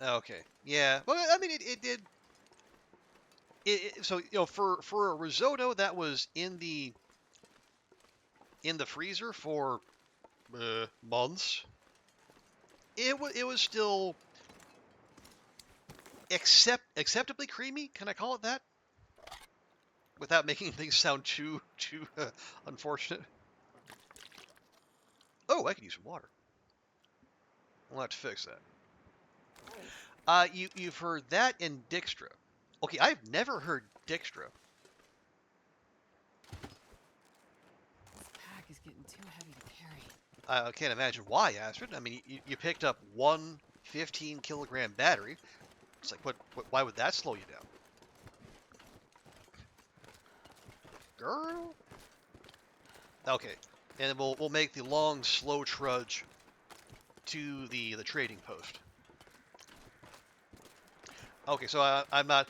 Okay. Yeah. Well, I mean, it did. So for a risotto that was in the freezer for months, it was still acceptably creamy. Can I call it that? Without making things sound too unfortunate. Oh, I could use some water. We'll have to fix that. You've heard that in Dijkstra. Okay, I've never heard Dijkstra. This pack is getting too heavy to carry. I can't imagine why, Astrid. I mean, you picked up one 15-kilogram battery. It's like, why would that slow you down? Girl? Okay, and we'll make the long, slow trudge to the trading post. Okay, so I'm not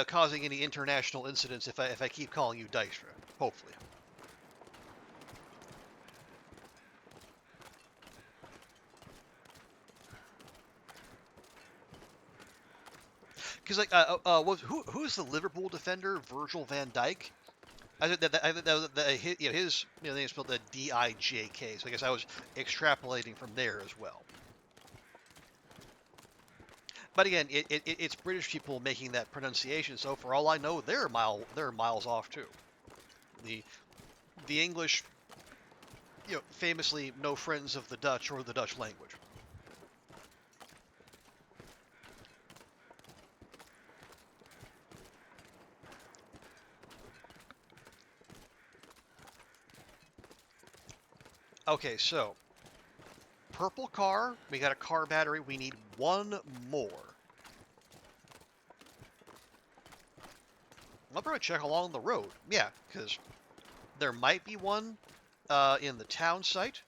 causing any international incidents if I keep calling you Dijkstra. Hopefully. Because like who's the Liverpool defender? Virgil van Dijk. His name is spelled Dijk. So I guess I was extrapolating from there as well. But again, it's British people making that pronunciation. So for all I know, they're miles off too. The the English, famously no friends of the Dutch or the Dutch language. Okay, so purple car. We got a car battery. We need one more. I'll probably check along the road. Yeah, because there might be one in the town site.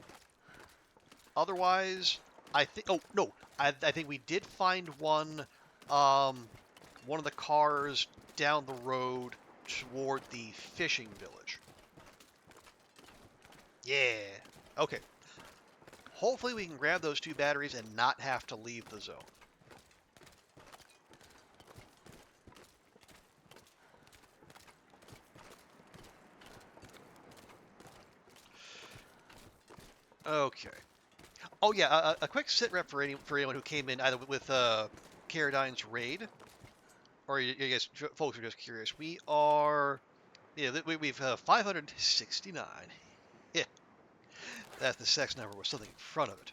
Otherwise, I think. Oh no, I think we did find one. One of the cars down the road toward the fishing village. Yeah. Okay. Hopefully we can grab those two batteries and not have to leave the zone. Okay. Oh yeah, a quick sit rep for anyone who came in either with Caradine's raid, or you guys folks are just curious. We are, yeah, we've 569. Yeah, that's the sex number with something in front of it.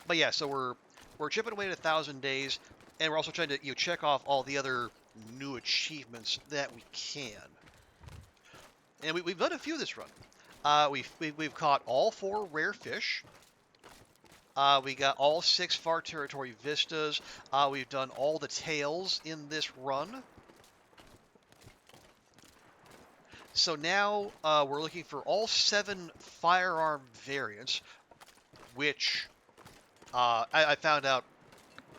But yeah, so we're chipping away at 1,000 days, and we're also trying to check off all the other new achievements that we can. And we've done a few this run. We've caught all 4 rare fish. We got all 6 far territory vistas. We've done all the tails in this run. So now we're looking for all 7 firearm variants, which I found out,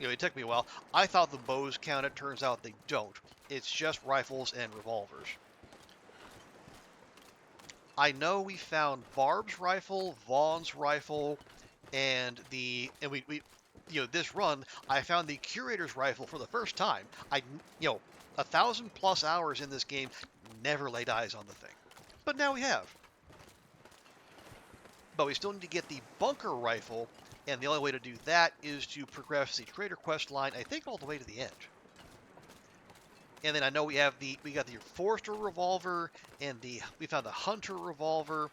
it took me a while. I thought the bows counted. Turns out they don't. It's just rifles and revolvers. I know we found Barb's rifle, Vaughn's rifle, and this run I found the curator's rifle for the first time. 1,000+ hours in this game, never laid eyes on the thing, but now we have. But we still need to get the bunker rifle, and the only way to do that is to progress the trader quest line, I think, all the way to the end. And then I know we got the Forester revolver, and we found the Hunter revolver.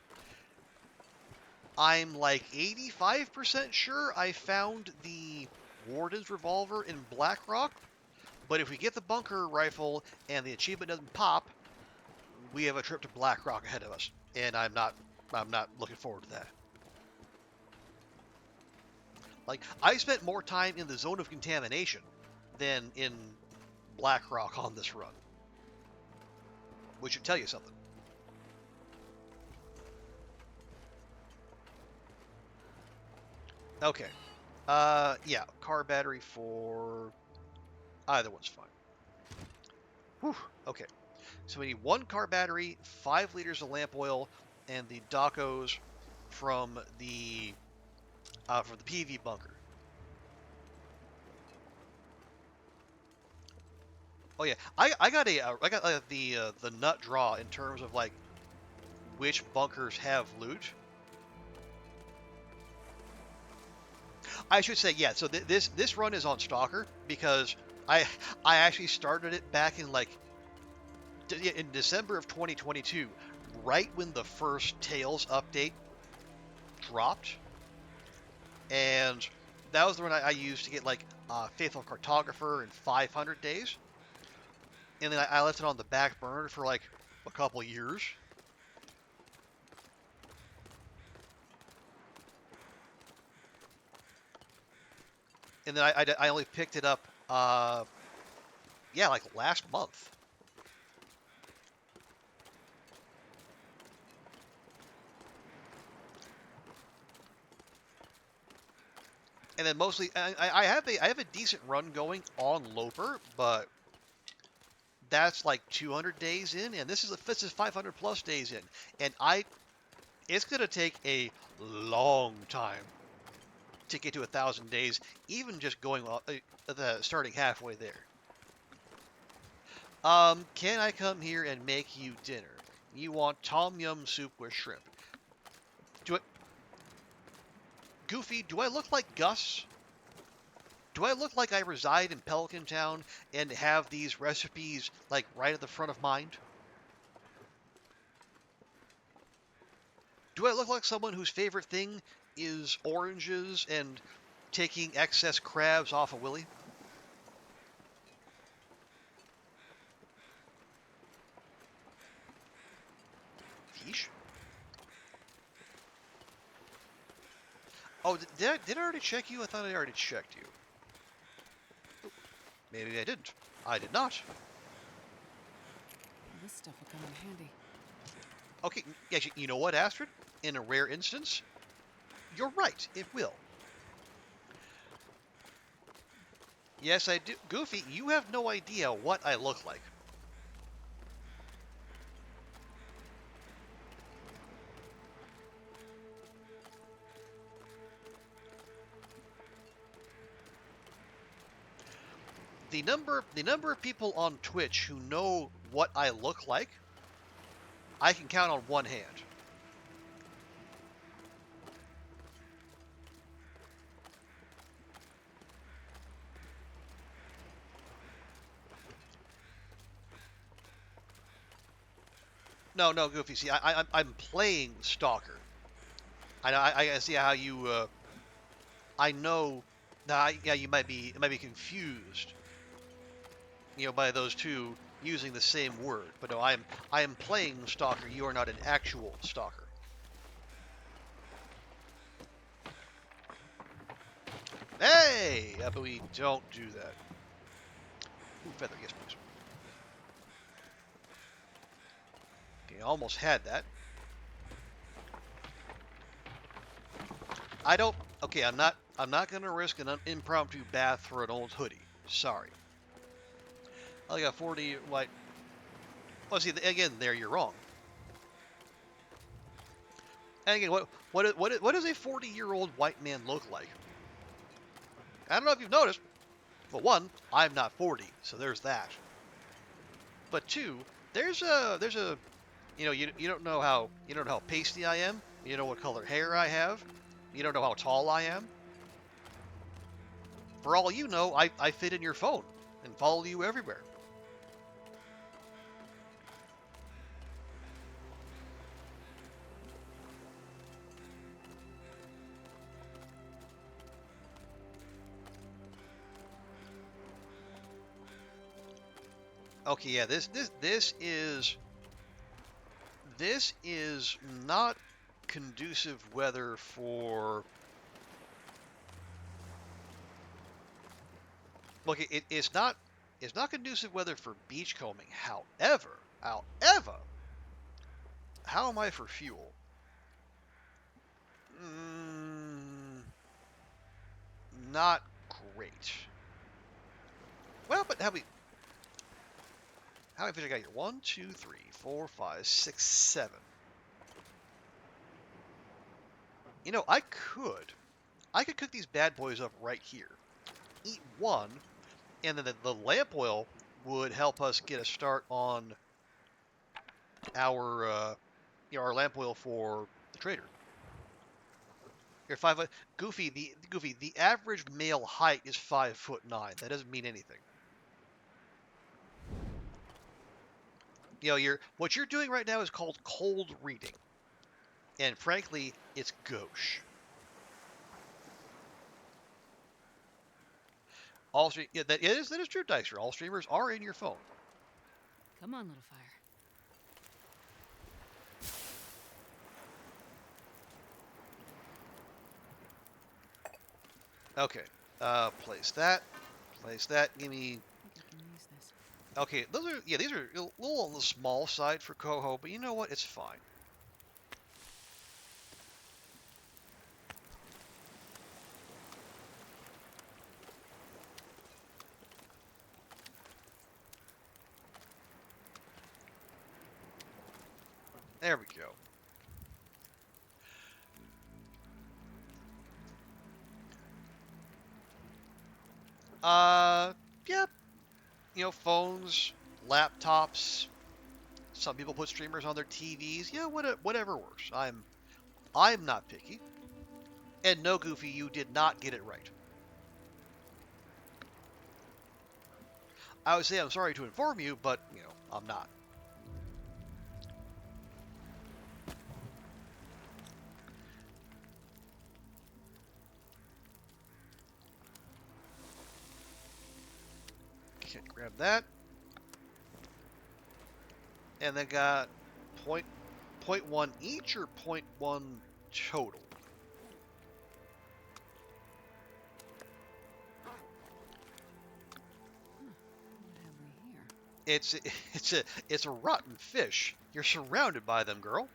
I'm like 85% sure I found the Warden's revolver in Blackrock, but if we get the bunker rifle and the achievement doesn't pop, we have a trip to Blackrock ahead of us, and I'm not looking forward to that. Like, I spent more time in the zone of contamination than in Blackrock on this run, which should tell you something. Okay. Yeah, car battery for either one's fine. Whew. Okay. So we need 1 car battery, 5 liters of lamp oil, and the Docos from the PV bunker. Oh yeah, I got the nut draw in terms of like which bunkers have loot. I should say yeah. So this run is on Stalker because I I actually started it back in like in December of 2022, right when the first Tales update dropped, and that was the one I used to get like Faithful Cartographer in 500 days, and then I left it on the back burner for like a couple years. And then I only picked it up, yeah, like last month. And then mostly, I have a decent run going on Loper, but that's like 200 days in, and this is 500 plus days in, and it's gonna take a long time to get to 1,000 days, even just going starting halfway there. Can I come here and make you dinner? You want tom yum soup with shrimp? Do I, Goofy? Do I look like Gus? Do I look like I reside in Pelican Town and have these recipes like right at the front of mind? Do I look like someone whose favorite thing is oranges and taking excess crabs off a Willy? Fish? Oh, did I already check you? I thought I already checked you. Maybe I didn't. I did not. This stuff will come in handy. Okay, yeah, you know what, Astrid? In a rare instance, you're right, it will. Yes, I do. Goofy, you have no idea what I look like. The number of people on Twitch who know what I look like, I can count on one hand. No, no, Goofy. See, I'm playing Stalker. I see how you. I know. Yeah, you might be confused. By those two using the same word. But no, I am playing Stalker. You are not an actual Stalker. Hey, but we don't do that. Ooh, feather, yes, please. Okay, almost had that. I don't. Okay, I'm not. I'm not gonna risk an impromptu bath for an old hoodie. Sorry. I got 40 white. Well, see, again, there you're wrong. And again, what does a 40-year-old white man look like? I don't know if you've noticed. For one, I'm not 40, so there's that. But two, there's a you don't know how pasty I am. You don't know what color hair I have. You don't know how tall I am. For all you know, I fit in your phone and follow you everywhere. Okay, yeah, this is not conducive weather for. Look, it's not conducive weather for beachcombing. However, how am I for fuel? Not great. Well, but how many fish I got here? 1, 2, 3, 4, 5, 6, 7. I could cook these bad boys up right here. Eat one, and then the lamp oil would help us get a start on our our lamp oil for the trader. You're 5 foot. Goofy. The average male height is 5'9". That doesn't mean anything. What you're doing right now is called cold reading, and frankly, it's gauche. That is true, Dicer. All streamers are in your phone. Come on, little fire. Okay. Place that. Place that. Give me. I think we can use this. Okay, these are a little on the small side for coho, but you know what? It's fine. There we go. Yeah, phones, laptops. Some people put streamers on their TVs. Yeah, whatever works. I'm not picky. And no, Goofy, you did not get it right. I would say I'm sorry to inform you, but I'm not. Okay, grab that. And then got point one each or point one total? What have we here? It's a rotten fish. You're surrounded by them, girl.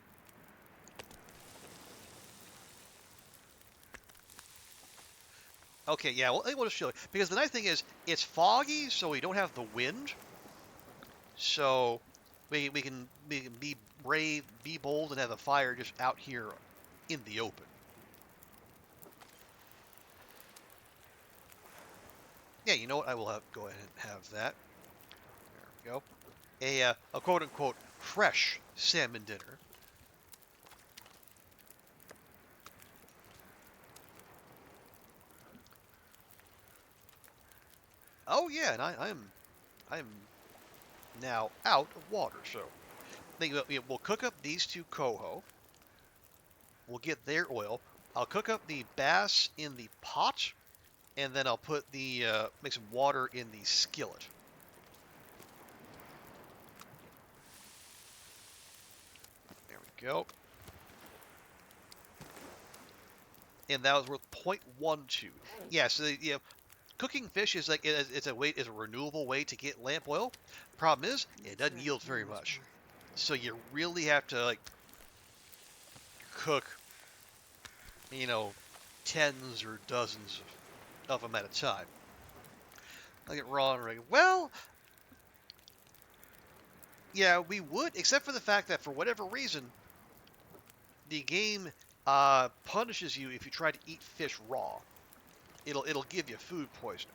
Okay, yeah, well, we'll just show you. Because the nice thing is, it's foggy, so we don't have the wind. So we can be brave, be bold, and have a fire just out here in the open. Yeah, you know what? I will go ahead and have that. There we go. A quote-unquote fresh salmon dinner. Oh yeah, and I'm now out of water, so we'll cook up these two coho. We'll get their oil. I'll cook up the bass in the pot, and then I'll put make some water in the skillet. There we go. And that was worth 0.12. Yeah, so cooking fish is it's a renewable way to get lamp oil. Problem is, it doesn't yield very much. So you really have to cook, tens or dozens of them at a time. I'll get raw and regular. Well, yeah, we would, except for the fact that for whatever reason, the game punishes you if you try to eat fish raw. It'll give you food poisoning.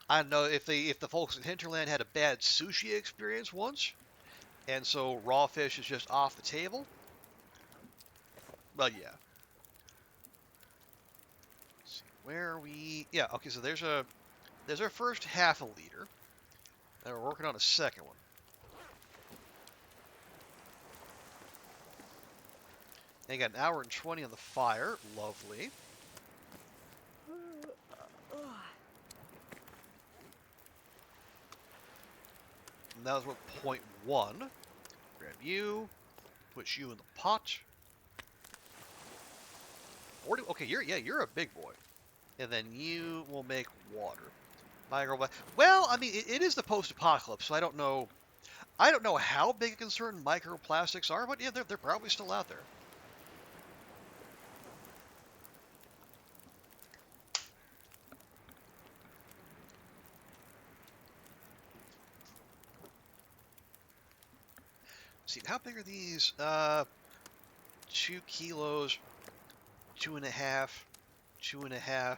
I don't know if the folks in Hinterland had a bad sushi experience once, and so raw fish is just off the table. But yeah. Let's see, where are we? Yeah, okay, so there's our first half a liter. And we're working on a second one. And you got an hour and 20 on the fire. Lovely. And that was what 0.1. Grab you. Put you in the pot. Okay, you're a big boy. And then you will make water. Well, I mean, it is the post-apocalypse, so I don't know how big a concern microplastics are, but yeah, they're probably still out there. Let's see, how big are these? 2 kilos, 2.5, 2.5,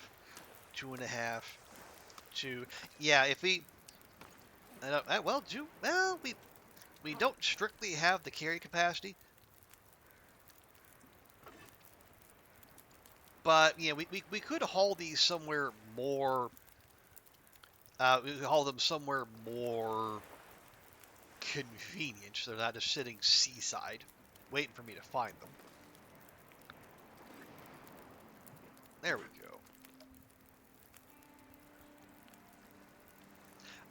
2.5, 2. Yeah, Well, we don't strictly have the carry capacity, but yeah, we could haul these somewhere more. We could haul them somewhere more convenient, so they're not just sitting seaside, waiting for me to find them. There we go.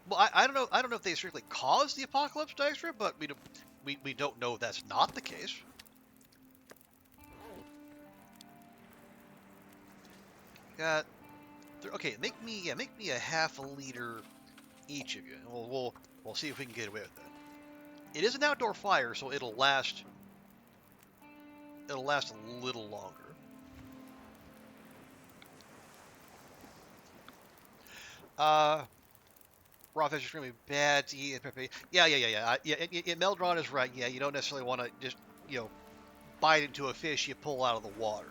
Well, I don't know if they strictly caused the apocalypse, Dijkstra, but we don't know if that's not the case. Got okay. Make me a half a liter each of you, and we'll see if we can get away with that. It is an outdoor fire, so it'll last. It'll last a little longer. Raw fish is really bad to eat. Meldron is right. Yeah, you don't necessarily want to just bite into a fish you pull out of the water.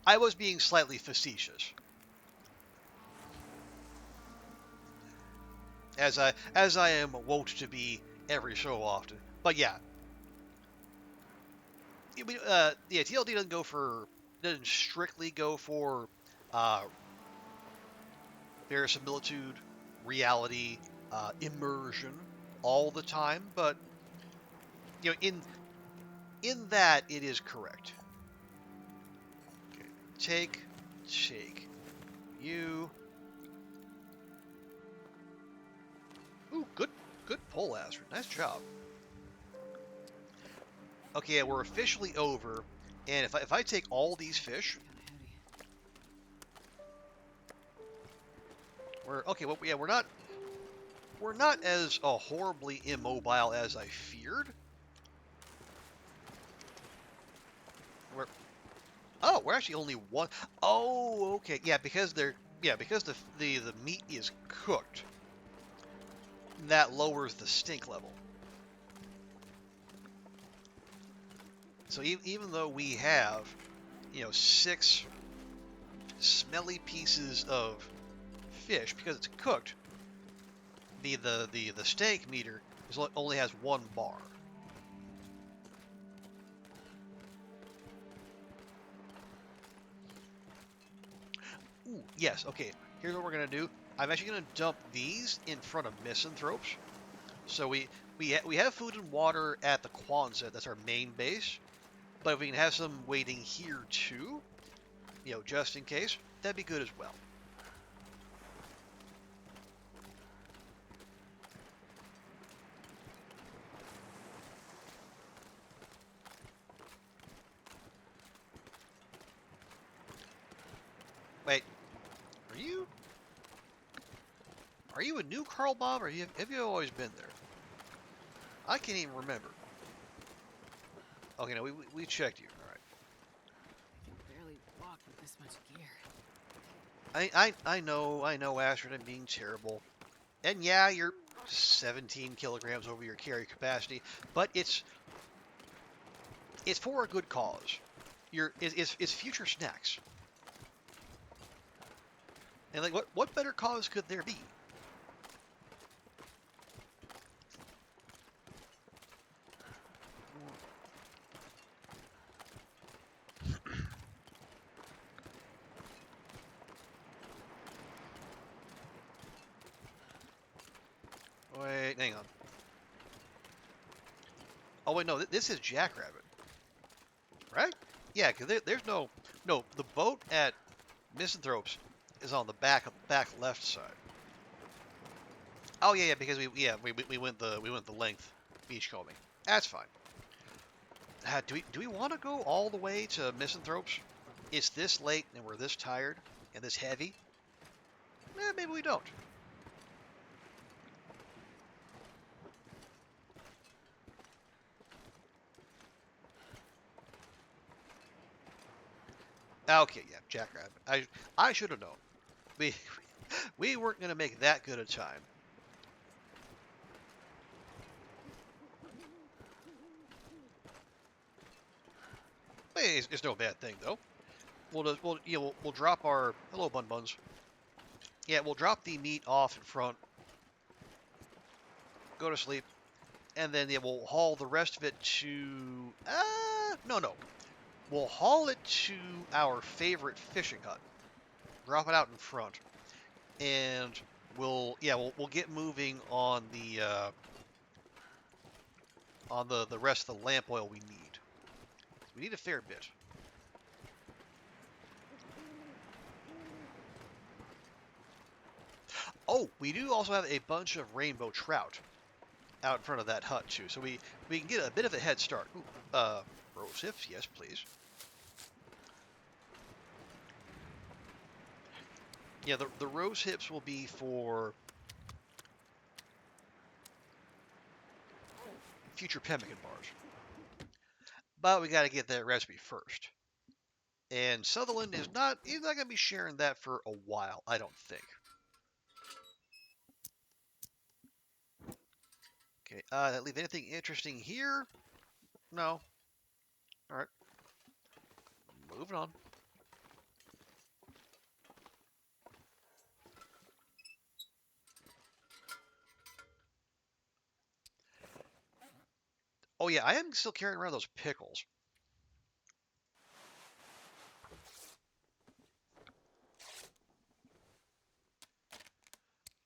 I was being slightly facetious, as I am wont to be every so often. But yeah, TLD doesn't strictly go for uh, verisimilitude, reality, immersion all the time, but in that it is correct. Okay. Take you. Ooh, good pull, Astrid. Nice job. Okay, yeah, we're officially over, and if I take all these fish, we're okay. Well, yeah, we're not as horribly immobile as I feared. We're actually only one. Oh, okay. Yeah, because the meat is cooked. That lowers the stink level. So even though we have, 6 smelly pieces of fish, because it's cooked, the steak meter only has 1 bar. Ooh, yes, okay. Here's what we're gonna do. I'm actually gonna dump these in front of misanthropes. So we have food and water at the Quonset. That's our main base. But if we can have some waiting here too, just in case, that'd be good as well. Wait, are you a new Carl Bob, or have you always been there? I can't even remember. Okay, no, we checked you. All right. I can barely walk with this much gear. I know, Astrid, I'm being terrible. And yeah, you're 17 kilograms over your carry capacity, but it's for a good cause. It's future snacks. And like, what better cause could there be? Wait, hang on. Oh wait, no, this is Jackrabbit, right? Yeah, because there's no the boat at Misanthropes is on the back left side. Oh yeah, because we went the length beachcombing. That's fine. Do we want to go all the way to Misanthropes? It's this late and we're this tired and this heavy. Maybe we don't. Okay, yeah, Jackrabbit. I should have known. We weren't gonna make that good a time. It's no bad thing though. We'll drop our hello bun buns. Yeah, we'll drop the meat off in front go to sleep, and then yeah, we'll haul the rest of it to. No. We'll haul it to our favorite fishing hut. Drop it out in front, and we'll get moving on the rest of the lamp oil we need. We need a fair bit. Oh, we do also have a bunch of rainbow trout out in front of that hut too, so we can get a bit of a head start. Ooh, rose hips, yes please. Yeah, the rose hips will be for future pemmican bars, but we got to get that recipe first. And Sutherland he's not gonna be sharing that for a while, I don't think. Okay, that leave anything interesting here? No. All right, moving on. Oh yeah, I am still carrying around those pickles.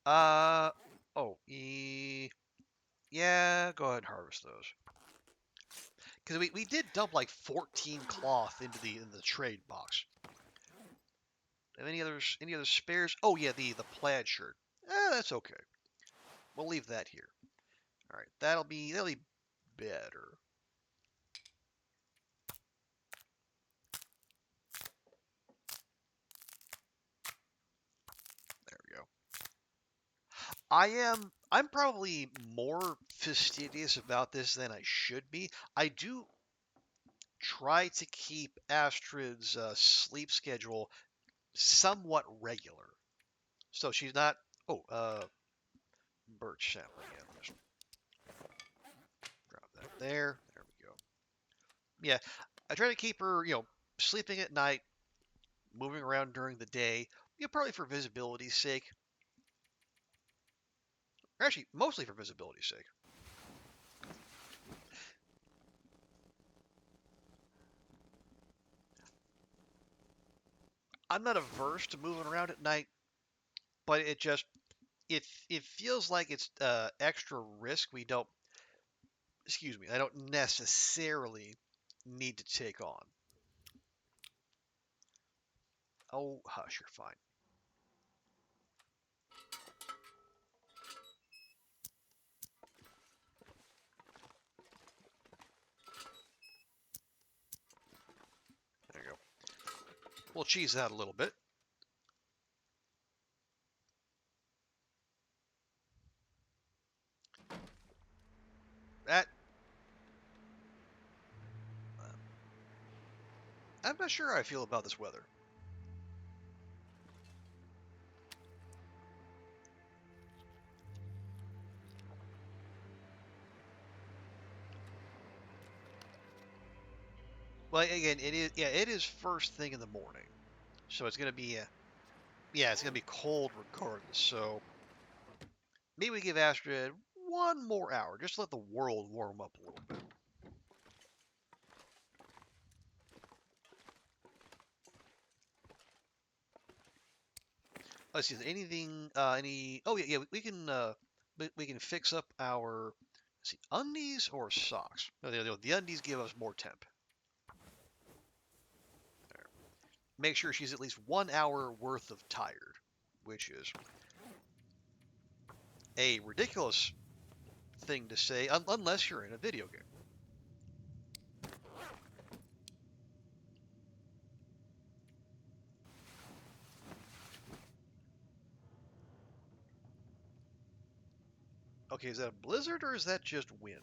Uh, oh, yeah, go ahead and harvest those. Because we did dump like 14 cloth into the trade box. Have any other spares? Oh yeah, the plaid shirt. That's okay. We'll leave that here. All right, that'll be better. There we go. I'm probably more fastidious about this than I should be. I do try to keep Astrid's sleep schedule somewhat regular. So she's not. Oh, birch sapling. Yeah, just drop that there. There we go. Yeah, I try to keep her, sleeping at night, moving around during the day. Probably for visibility's sake. Or actually, mostly for visibility's sake. I'm not averse to moving around at night, but it feels like it's extra risk we don't. Excuse me, I don't necessarily need to take on. Oh, hush, you're fine. There you go. We'll cheese that a little bit. That I'm not sure how I feel about this weather. Well, again, it is. Yeah, it is first thing in the morning, so it's gonna be. Yeah, it's gonna be cold regardless. So maybe we give Astrid one more hour, just to let the world warm up a little bit. Let's see. Is there anything? Any? Oh yeah. We can. We can fix up our. Let's see, undies or socks? No, the undies give us more temp. There. Make sure she's at least 1 hour worth of tired, which is a ridiculous thing to say, unless you're in a video game. Okay, is that a blizzard or is that just wind?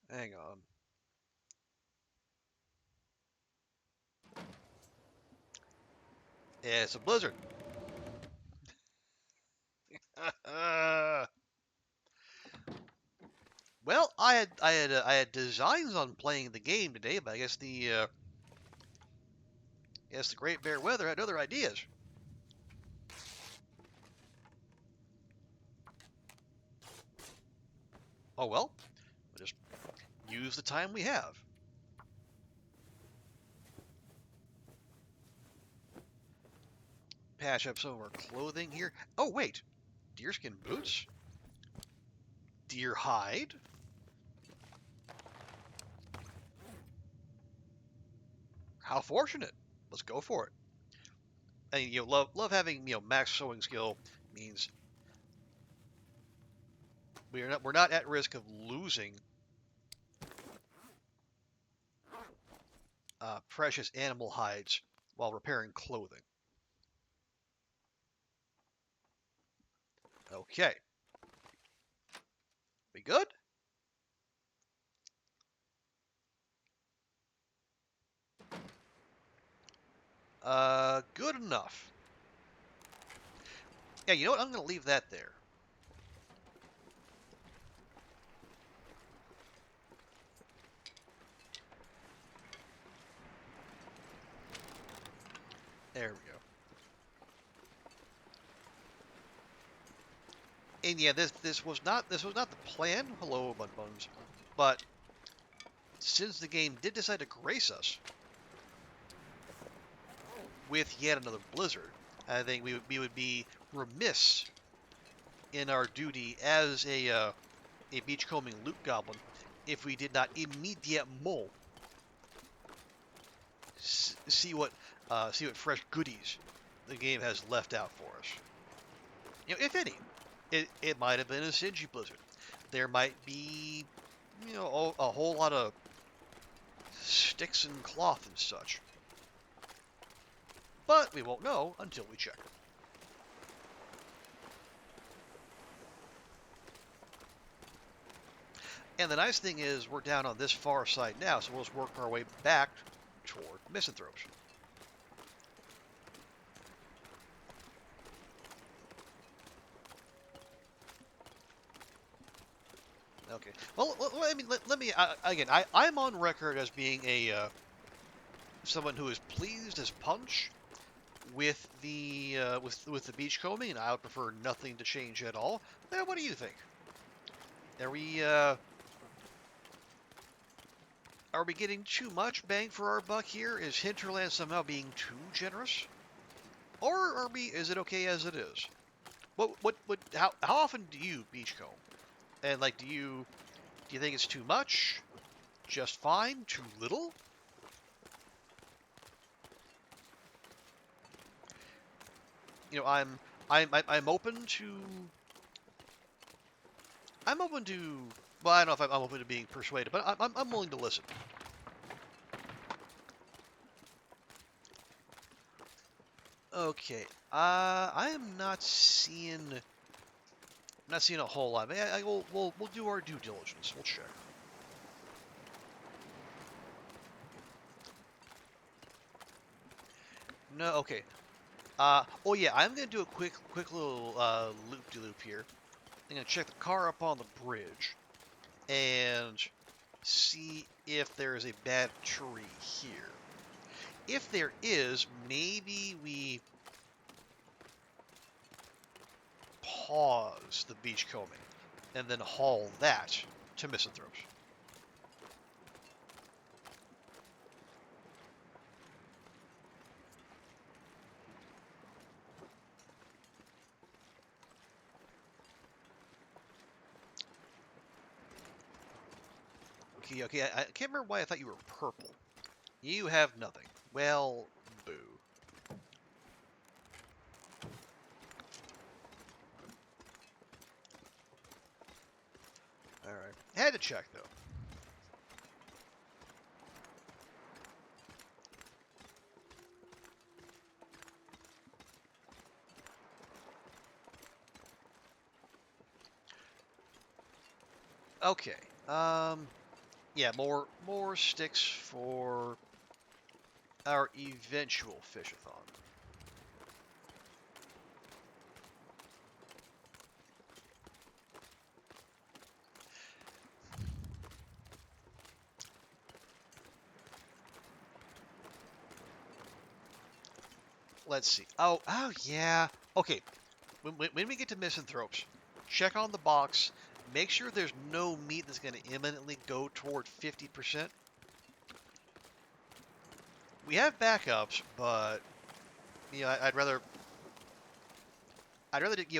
Hang on. Yeah, it's a blizzard. Well, I had designs on playing the game today, but I guess Yes, the Great Bear Weather had other ideas. Oh well, we'll just use the time we have. Patch up some of our clothing here. Oh wait, deerskin boots? Deer hide? How fortunate. Let's go for it. And love having max sewing skill means we're not at risk of losing precious animal hides while repairing clothing. Okay. We good? Good enough. Yeah, you know what? I'm gonna leave that there. There we go. And yeah, this was not the plan. Hello, Bun Buns. But since the game did decide to grace us with yet another blizzard, I think we would be remiss in our duty as a beachcombing loot goblin if we did not immediately see what fresh goodies the game has left out for us. If any. It might have been a Singy blizzard. There might be, a whole lot of sticks and cloth and such. But we won't know until we check. And the nice thing is we're down on this far side now, so we'll just work our way back toward misanthropes. Okay. Well, let me again. I'm on record as being someone who is pleased as punch with the with the beachcombing, and I would prefer nothing to change at all. Now, what do you think? Are we getting too much bang for our buck here? Is Hinterland somehow being too generous, or is it okay as it is? How often do you beachcomb? And like, do you think it's too much? Just fine? Too little? I'm open to. I'm open to. Well, I don't know if I'm open to being persuaded, but I'm willing to listen. Okay. I am not seeing. Not seeing a whole lot. We'll do our due diligence. We'll check. No. Okay. Oh yeah. I'm gonna do a quick little loop-de-loop here. I'm gonna check the car up on the bridge and see if there is a bad tree here. If there is, maybe we pause the beachcombing and then haul that to misanthropes. Okay, I can't remember why I thought you were purple. You have nothing. Well, boo. Alright. Had to check, though. Okay. Yeah, more sticks for our eventual fishathon. Let's see. Oh yeah. Okay. When we get to misanthropes, check on the box. Make sure there's no meat that's going to imminently go toward 50%. We have backups, but I'd rather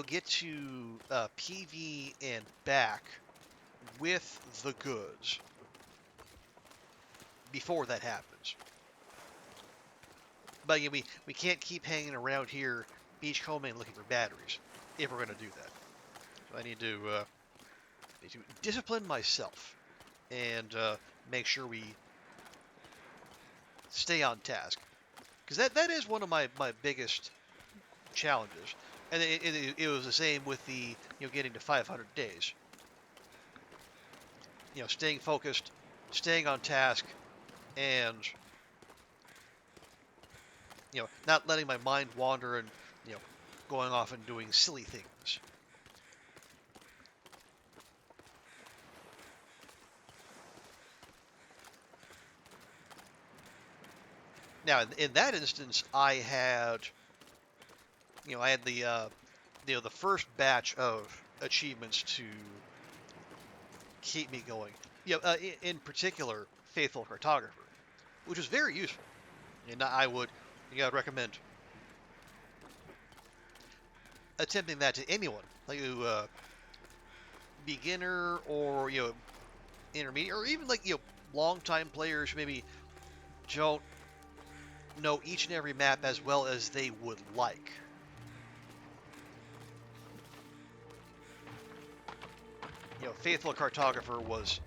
get to PV and back with the goods before that happens. But we can't keep hanging around here beachcombing looking for batteries if we're going to do that. So I need to discipline myself and make sure we stay on task. Because that is one of my biggest challenges. And it was the same with the getting to 500 days. Staying focused, staying on task, and not letting my mind wander and going off and doing silly things. Now, in that instance, I had the first batch of achievements to keep me going. In particular, Faithful Cartographer, which was very useful, and I'd recommend attempting that to anyone, like beginner or intermediate, or even like long-time players who maybe don't know each and every map as well as they would like. Faithful Cartographer was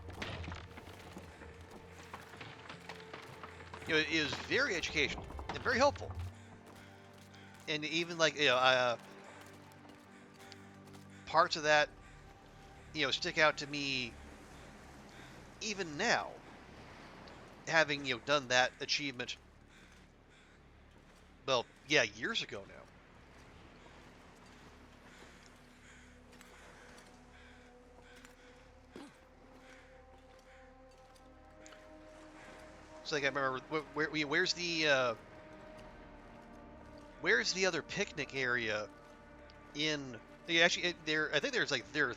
it is very educational and very helpful, and even like parts of that stick out to me even now, having done that achievement. Well, yeah, years ago now. It's like I remember where's the other picnic area in I think there's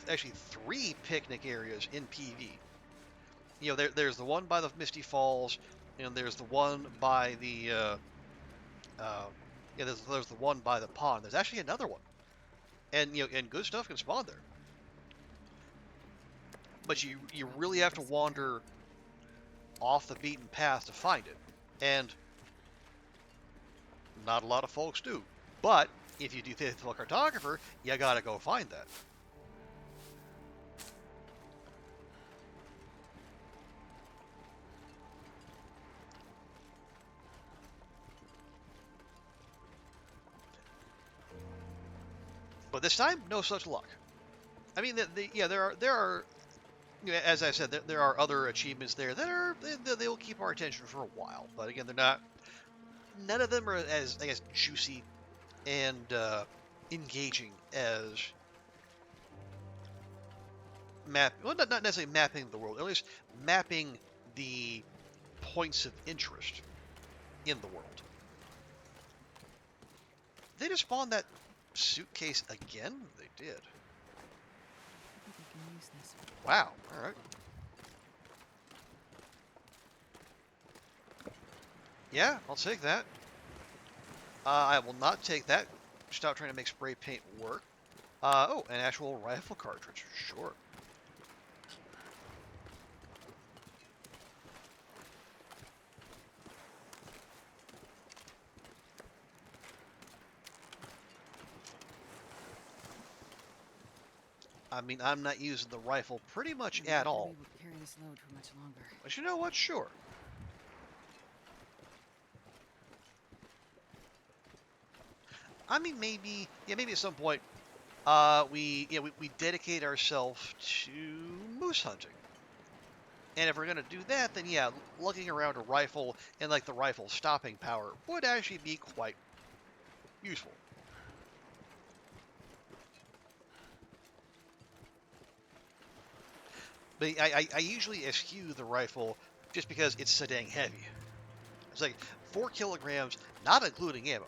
actually 3 picnic areas in PV. There's the one by the Misty Falls, and there's the one by the there's the one by the pond. There's actually another one, and and good stuff can spawn there. But you really have to wander off the beaten path to find it, and not a lot of folks do. But if you do Faithful Cartographer, you gotta go find that. But this time, no such luck. I mean, there are as I said, there are other achievements there that they will keep our attention for a while. But again, none of them are as, I guess, juicy and engaging as not necessarily mapping the world, at least mapping the points of interest in the world. They just spawned that suitcase again? They did. I think I can use this. Wow. All right. Yeah, I'll take that. I will not take that. Stop trying to make spray paint work. Oh, an actual rifle cartridge. Sure. I mean, I'm not using the rifle pretty much at all. We would carry this load for much longer. But you know what? Sure. I mean, maybe at some point, we dedicate ourselves to moose hunting. And if we're gonna do that, then yeah, looking around a rifle and like the rifle stopping power would actually be quite useful. But I usually eschew the rifle just because it's so dang heavy. It's like 4 kilograms, not including ammo.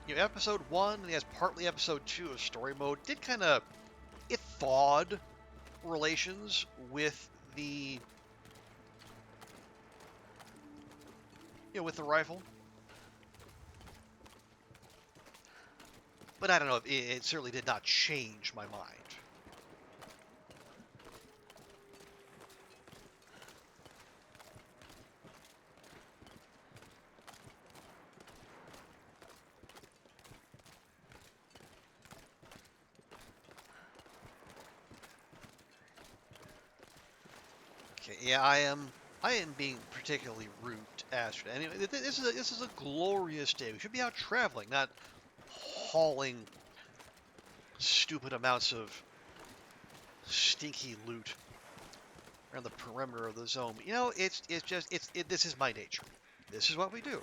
Episode 1 and as partly Episode 2 of story mode did kind of it thawed relations with the with the rifle. But I don't know, it certainly did not change my mind. Okay, yeah, I am being particularly rude, Astrid. Anyway, this is a glorious day. We should be out traveling, not hauling stupid amounts of stinky loot around the perimeter of the zone. This is my nature. This is what we do.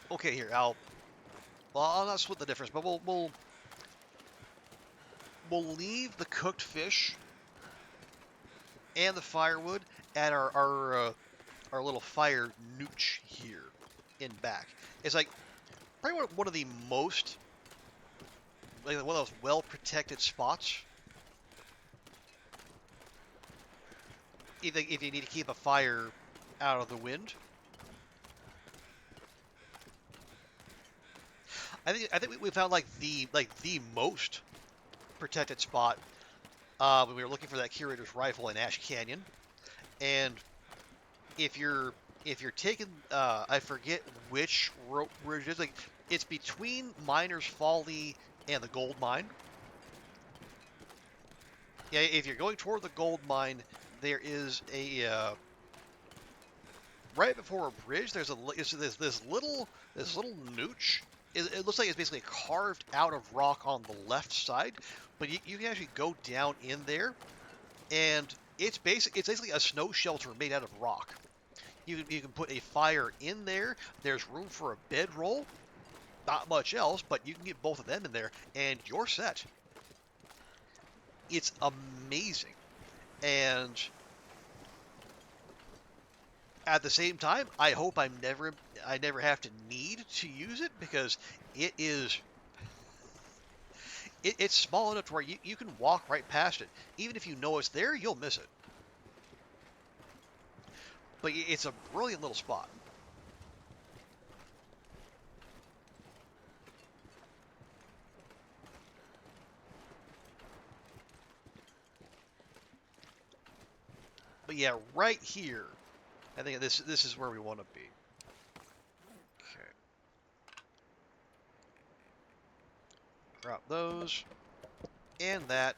Okay, here I'll not split the difference, but we'll leave the cooked fish and the firewood at our little fire nooch here in back. It's like probably one of the most one of those well protected spots. If you need to keep a fire out of the wind. I think we found like the most protected spot when we were looking for that curator's rifle in Ash Canyon. And if you're taking I forget which road it is, like it's between Miner's Folly and the gold mine. Yeah, if you're going toward the gold mine, there is a right before a bridge. There's this little nooch. It looks like it's basically carved out of rock on the left side, but you can actually go down in there, and it's basically a snow shelter made out of rock. You can put a fire in there. There's room for a bedroll. Not much else, but you can get both of them in there, and you're set. It's amazing, and at the same time, I hope I never have to need to use it because it's small enough to where you can walk right past it. Even if you know it's there, you'll miss it. But it's a brilliant little spot. But yeah, right here, I think this is where we want to be. Okay. Drop those. And that.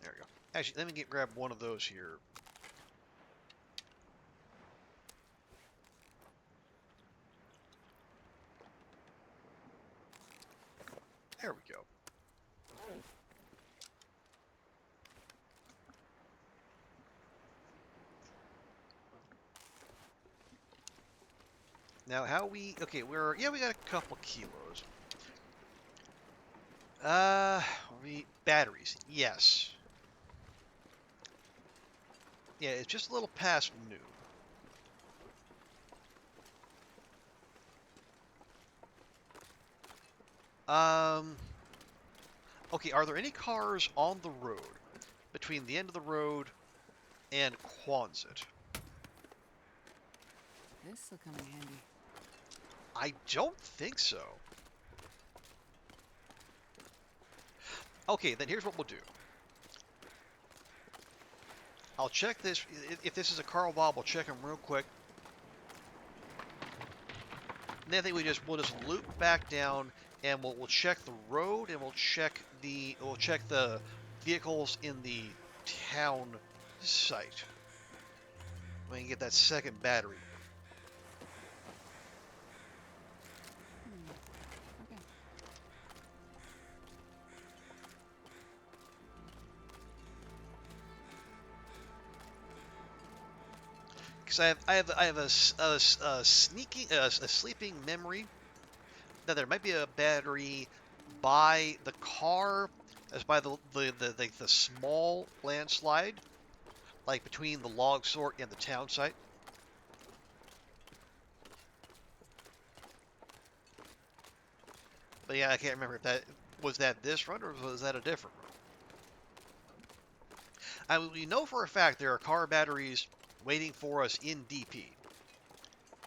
There we go. Actually, let me grab one of those here. There we go. Now, okay, we got a couple kilos. Batteries, yes. Yeah, it's just a little past noon. Okay, are there any cars on the road between the end of the road and Quonset? This'll come in handy. I don't think so. Okay, then here's what we'll do. I'll check this. If this is a car Bob, we'll check him real quick. And then I think we'll just loop back down and we'll check the road and we'll check the vehicles in the town site. We can get that second battery. Okay. Because I have a sneaking a sleeping memory that there might be a battery by the car, as by the small landslide, like between the log sort and the town site. But yeah, I can't remember if that was this run or was that a different run. I mean, we know for a fact there are car batteries waiting for us in DP.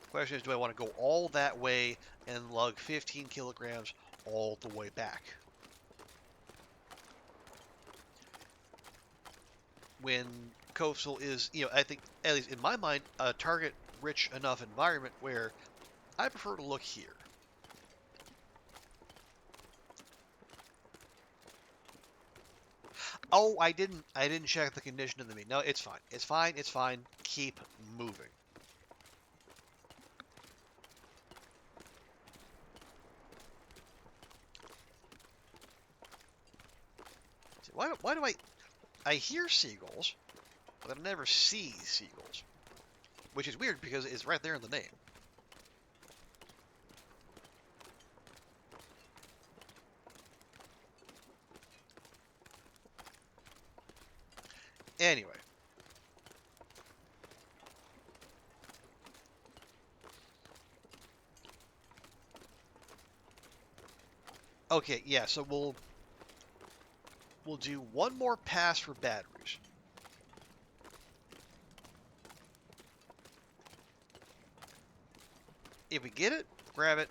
The question is, do I want to go all that way and lug 15 kilograms all the way back? When coastal is, I think, at least in my mind, a target-rich enough environment where I prefer to look here. Oh, I didn't check the condition of the meat. No, it's fine. It's fine. It's fine. Keep moving. Why do I hear seagulls, but I never see seagulls, which is weird because it's right there in the name. Anyway. Okay, yeah, so we'll do one more pass for batteries. If we get it, grab it,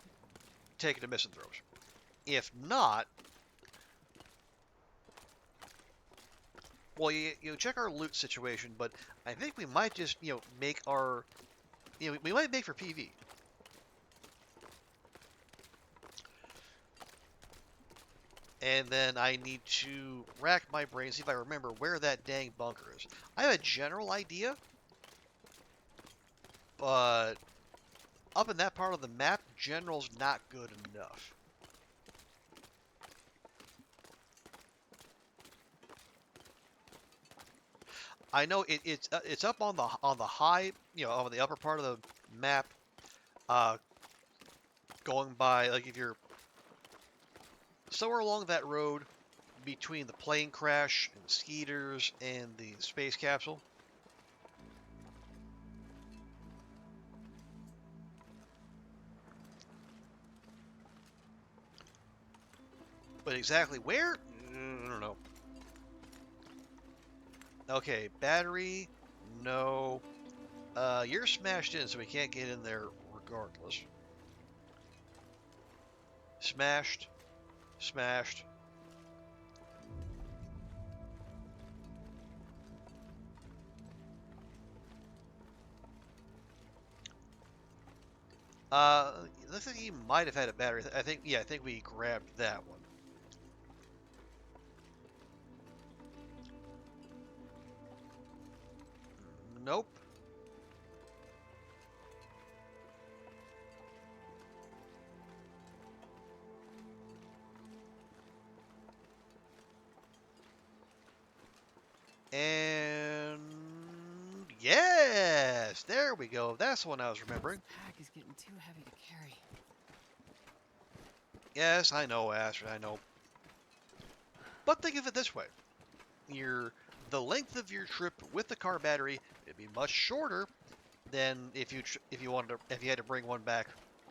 take it to miss and throws. If not, well, you check our loot situation, but I think we might just, make our, we might make for PV. And then I need to rack my brain, see if I remember where that dang bunker is. I have a general idea, but up in that part of the map, general's not good enough. I know it's up on the high, on the upper part of the map, going by, like, if you're somewhere along that road between the plane crash and Skeeters and the space capsule. But exactly where? I don't know. Okay, battery, no. You're smashed in, so we can't get in there regardless. Smashed. Smashed. Looks like he might have had a battery. I think we grabbed that one. Nope. And yes, there we go. That's the one I was remembering. This pack is getting too heavy to carry. Yes, I know, Astrid, I know. But think of it this way: the length of your trip with the car battery would be much shorter than if you had to bring one back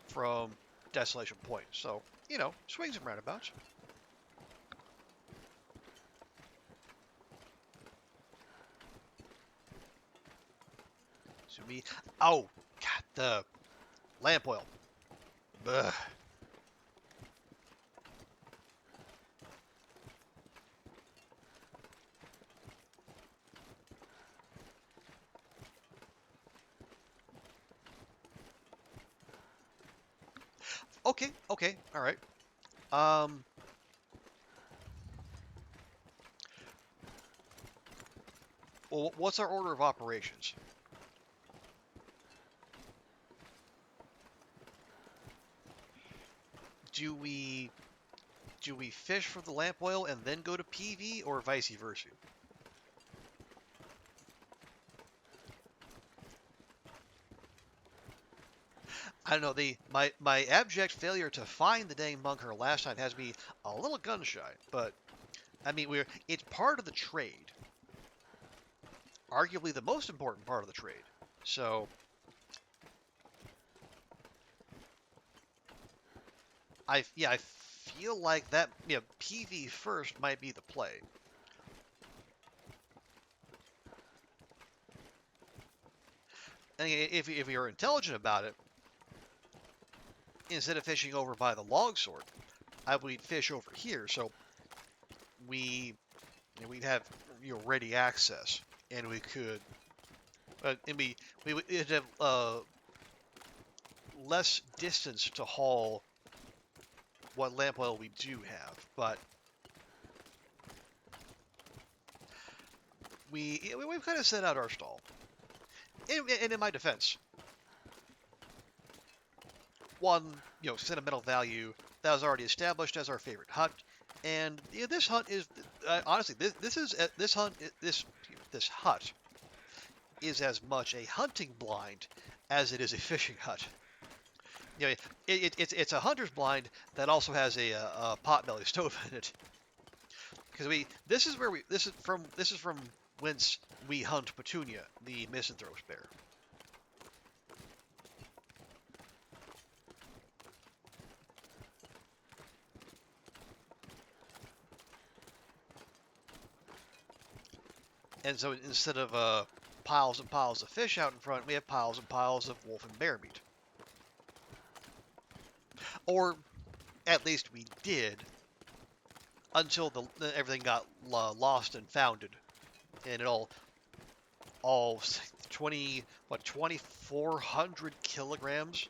from Desolation Point. So, swings and roundabouts. So oh, God, the lamp oil. Ugh. Okay, all right. Well, what's our order of operations? Do we fish for the lamp oil and then go to PV, or vice versa? I don't know, my abject failure to find the dang bunker last time has me a little gun shy, but I mean it's part of the trade. Arguably the most important part of the trade. So I feel like that PV first might be the play. And if you're intelligent about it, instead of fishing over by the log sort, I would fish over here, so we'd have ready access, and we could, and we would have less distance to haul what lamp oil we do have, but we've kind of set out our stall. And in my defense, one sentimental value that was already established as our favorite hunt, and this hunt is honestly this hut is as much a hunting blind as it is a fishing hut. It's a hunter's blind that also has a potbelly stove in it. Because this is from whence we hunt Petunia, the misanthrope's bear. And so instead of piles and piles of fish out in front, we have piles and piles of wolf and bear meat. Or at least we did until everything got lost and founded, and it all 2,400 kilograms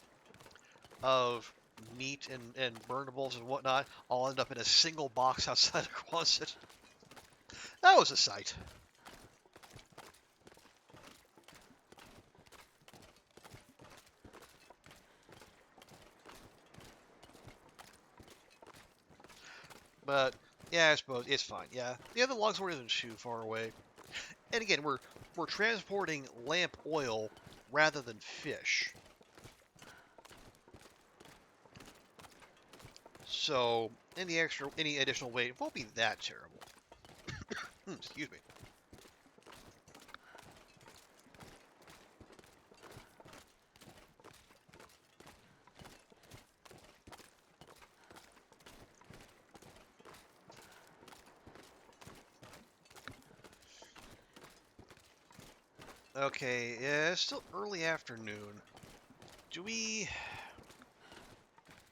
of meat and burnables and whatnot all end up in a single box outside of Quonset. That was a sight. But yeah, I suppose it's fine. Yeah, the log sort isn't too far away. And again, we're transporting lamp oil rather than fish. So any additional weight won't be that terrible. Excuse me. Okay, yeah, it's still early afternoon. Do we...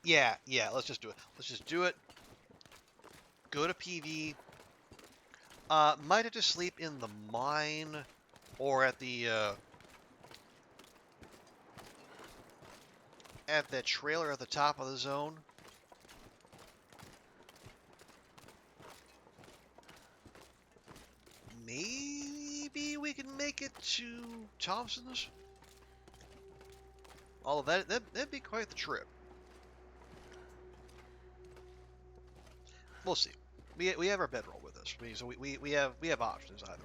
Yeah, let's just do it. Let's just do it. Go to PV. Might have to sleep in the mine or at the trailer at the top of the zone. Maybe we can make it to Thompson's. Although that'd be quite the trip. We'll see. We have our bedroll with us, so we have options either way.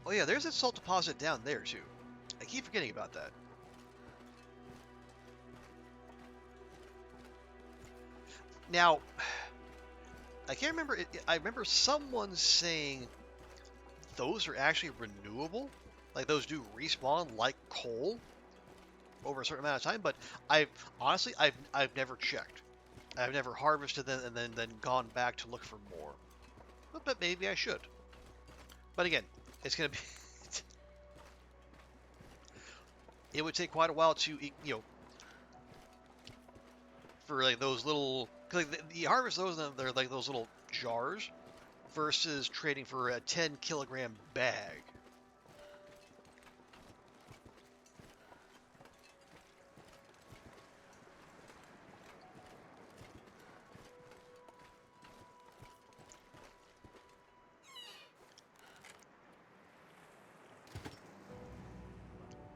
Oh yeah, there's a salt deposit down there too. I keep forgetting about that. Now, I can't remember. I remember someone saying those are actually renewable. Like those do respawn like coal over a certain amount of time. But I've never checked. I've never harvested them and then gone back to look for more. But maybe I should. But again, it's gonna be. It would take quite a while to for like those little. Cause like you harvest those and they're like those little jars versus trading for a 10-kilogram bag.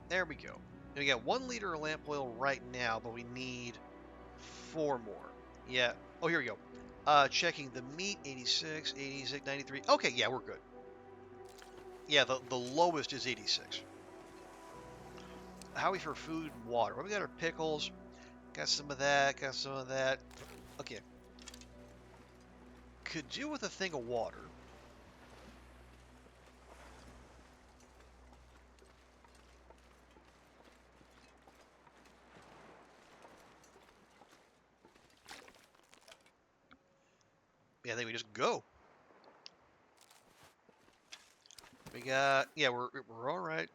There we go. And we got 1 liter of lamp oil right now, but we need 4 more. Yeah. Oh, here we go. Checking the meat, 86, 86, 93. Okay, yeah, we're good. Yeah, the lowest is 86. How are we for food and water? Well, we got our pickles. Got some of that. Got some of that. Okay. Could do with a thing of water. Yeah, I think we just go. We got, yeah, we're all right.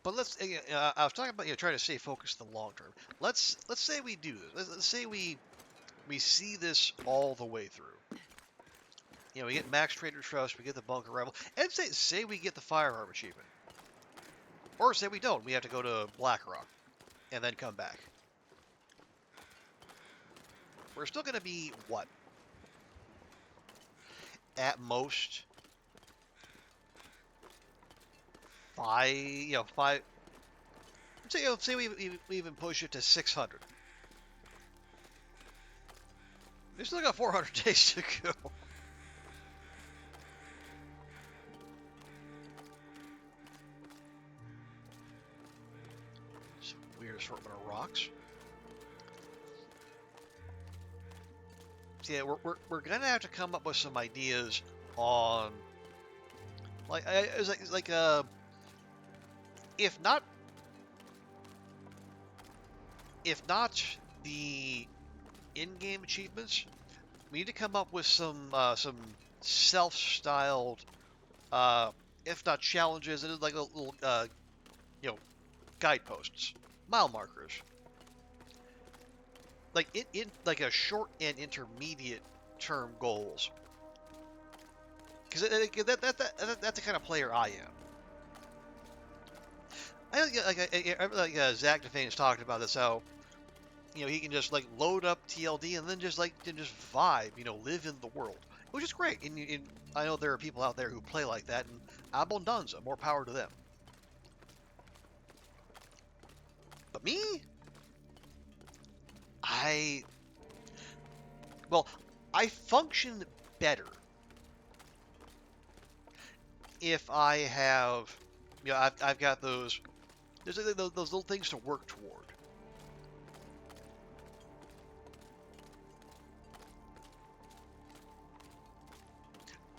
But let's. I was talking about trying to stay focused in the long term. Let's say we do this. Let's say we see this all the way through. We get Max Trader Trust, we get the bunker rifle, and say we get the firearm achievement, or say we don't. We have to go to Blackrock and then come back. We're still going to be what? At most 5. Five. Say we even push it to 600. We still got 400 days to go. Some weird assortment of rocks. So yeah, we're gonna have to come up with some ideas on if not the in-game achievements, we need to come up with some self-styled, if not challenges, and like a little guideposts, mile markers, like in like a short and intermediate term goals. Because that's the kind of player I am. I Zach DeFane's talked about this, how he can just like load up TLD and then just vibe, live in the world, which is great. And I know there are people out there who play like that, and abundanza, more power to them. But me, I function better if I have, I've got those little things to work toward.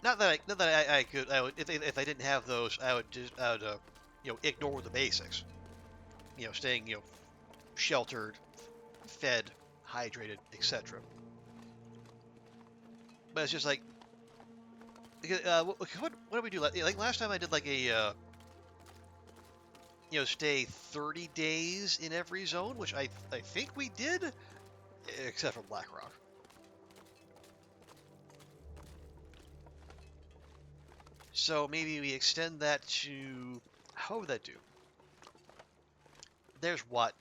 Not that I could, if I didn't have those, I would ignore the basics. Staying, sheltered, fed, hydrated, etc. But it's just like, what did we do? Like last time I did like a, stay 30 days in every zone, which I think we did, except for Blackrock. So maybe we extend that to, how would that do? There's what?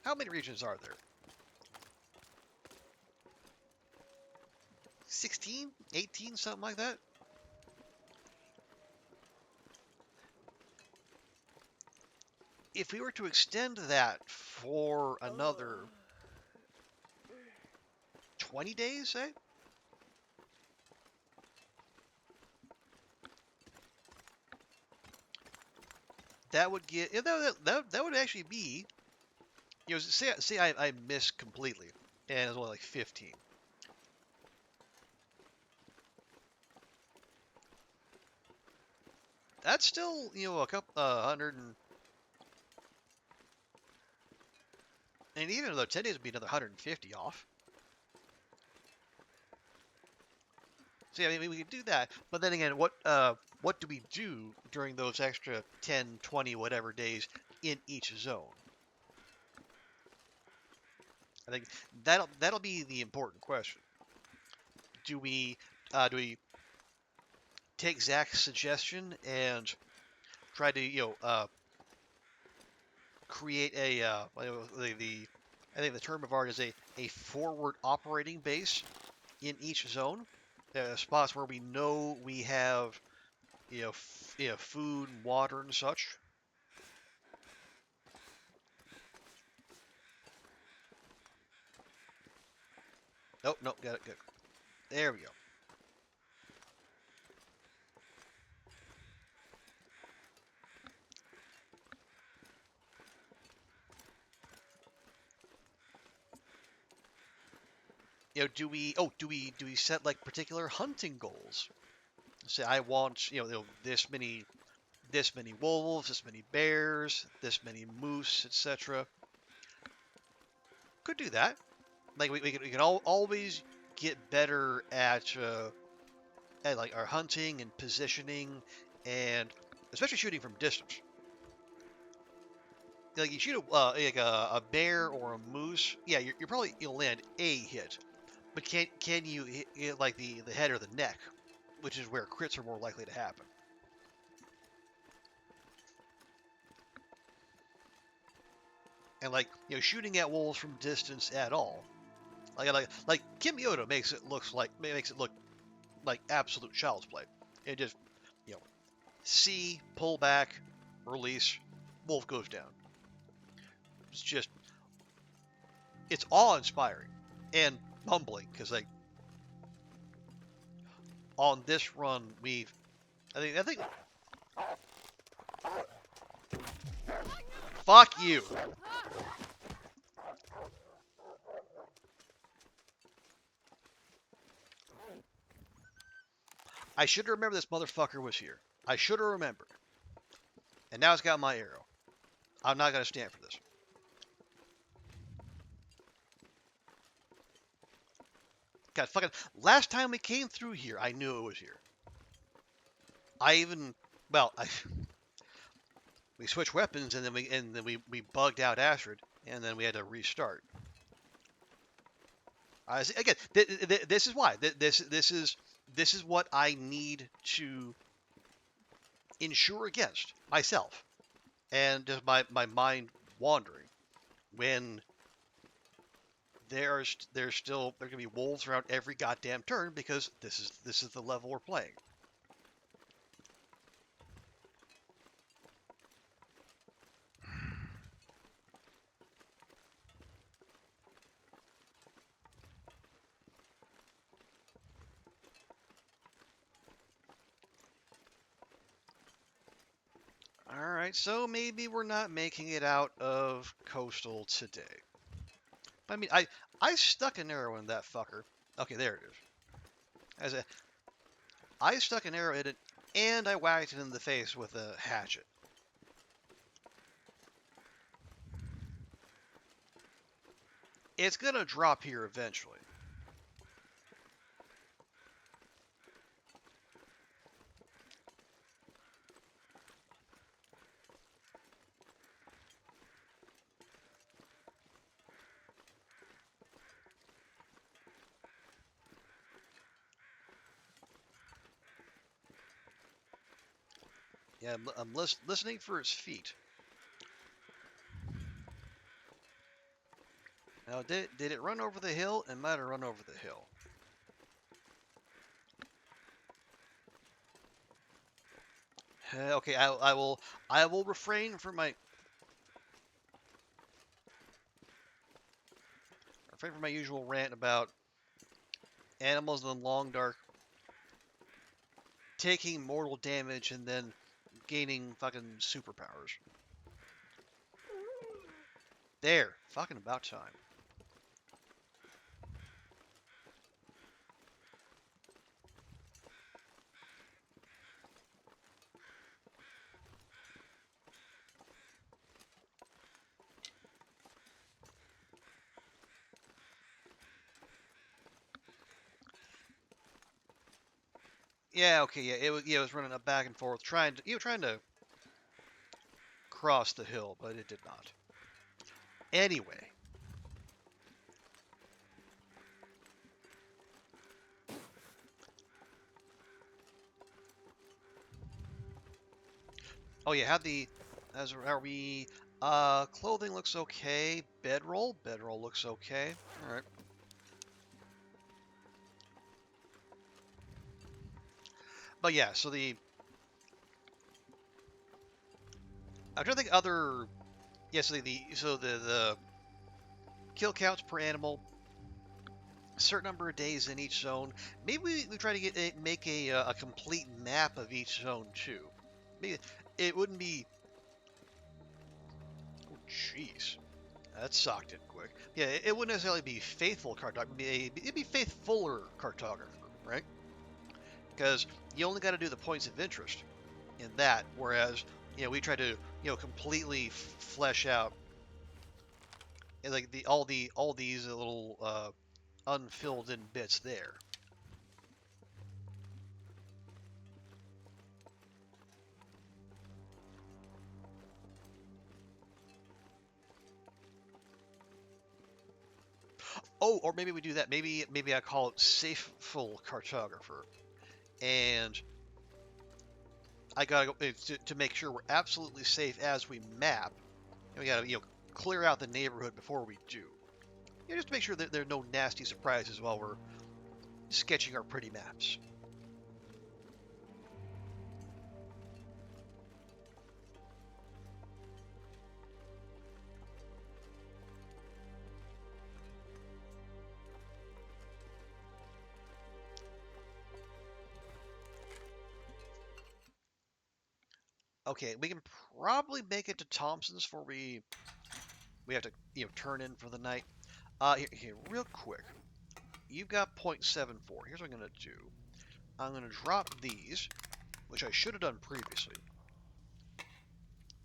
How many regions are there? 16? 18? Something like that? If we were to extend that for another 20 days, say? That would get, that would actually be, say I missed completely, and it's only like 15. That's still, a couple, 100 and even though 10 days would be another 150 off. So yeah, I mean, we could do that, but then again, what do we do during those extra 10, 20, whatever days in each zone? I think that'll be the important question. Do we take Zach's suggestion and try to create a I think the term of art is a forward operating base in each zone, spots where we know we have food, water, and such. Nope, nope, got it, good. There we go. Do we set like particular hunting goals? Say I want this many wolves, this many bears, this many moose, etc. Could do that. Like we can always get better at like our hunting and positioning, and especially shooting from distance. Like you shoot a bear or a moose, yeah, you're probably you'll land a hit, but can you hit like the head or the neck, which is where crits are more likely to happen. And like shooting at wolves from distance at all, like Kim Yoda makes it look like absolute child's play. It just you know see, pull back, release, wolf goes down. It's just it's awe-inspiring and humbling because like on this run I think fuck you. I should have remembered this motherfucker was here. I should have remembered. And now it's got my arrow. I'm not gonna stand for this. God fucking last time we came through here, I knew it was here. I even well, I we switched weapons and then we bugged out Astrid and then we had to restart. Again, this is why this is what I need to ensure against myself and just my mind wandering when there's still there can be wolves around every goddamn turn because this is the level we're playing. All right, so maybe we're not making it out of coastal today. I mean, I stuck an arrow in that fucker. Okay, there it is. I stuck an arrow in it, and I whacked it in the face with a hatchet. It's gonna drop here eventually. Yeah, I'm listening for its feet. Now, did it run over the hill? It might have run over the hill. Okay, I will refrain from my usual rant about animals in the long dark taking mortal damage and then gaining fucking superpowers. There, fucking about time. Yeah, okay, yeah, it was running up back and forth, trying to cross the hill, but it did not. Anyway, Oh yeah, as are we? Clothing looks okay. Bedroll looks okay. All right. But yeah, so I'm trying to think other. Yeah, so the kill counts per animal, a certain number of days in each zone. Maybe we try to make a complete map of each zone too. Maybe it wouldn't be. Oh, jeez. That socked in quick. Yeah, it wouldn't necessarily be faithful cartography. It'd be faithfuler cartographer, right? Because you only got to do the points of interest in that, whereas we try to completely flesh out like all these little unfilled in bits there. Oh, or maybe we do that. Maybe I call it safeful cartographer, and I gotta go to make sure we're absolutely safe as we map. And we gotta clear out the neighborhood before we do. Just to make sure that there are no nasty surprises while we're sketching our pretty maps. Okay, we can probably make it to Thompson's before we have to turn in for the night. Here, real quick. You've got 0.74. Here's what I'm gonna do. I'm gonna drop these, which I should have done previously.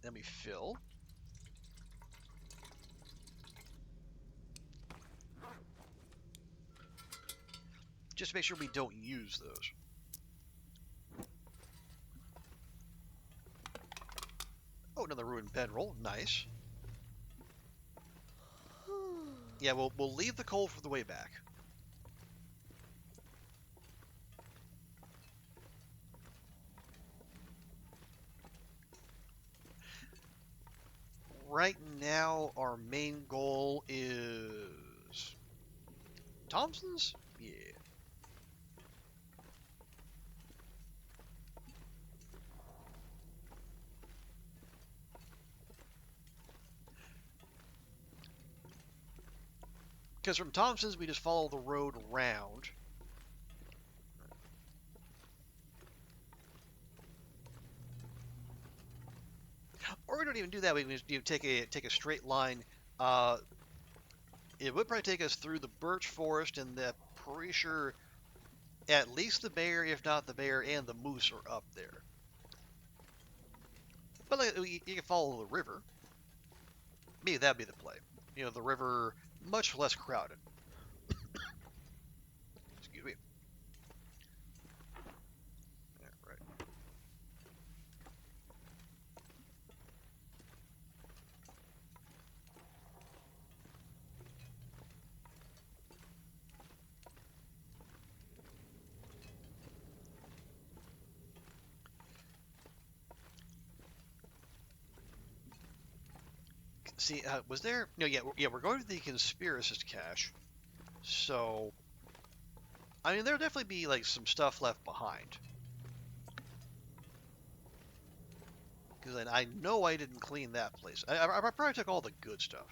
Then we fill. Just to make sure we don't use those. Oh, another ruined bedroll. Nice. Yeah, we'll leave the coal for the way back. Right now, our main goal is Thompson's. Yeah. Because from Thompson's, we just follow the road around. Or we don't even do that. We can just take a straight line. It would probably take us through the birch forest, and pretty sure at least the bear, if not the bear, and the moose are up there. But like, you can follow the river. Maybe that'd be the play. The river much less crowded. Excuse me. Yeah, right. See, was there? No, yeah, we're going to the conspiracist cache. So, I mean, there'll definitely be like some stuff left behind. Because I know I didn't clean that place. I probably took all the good stuff.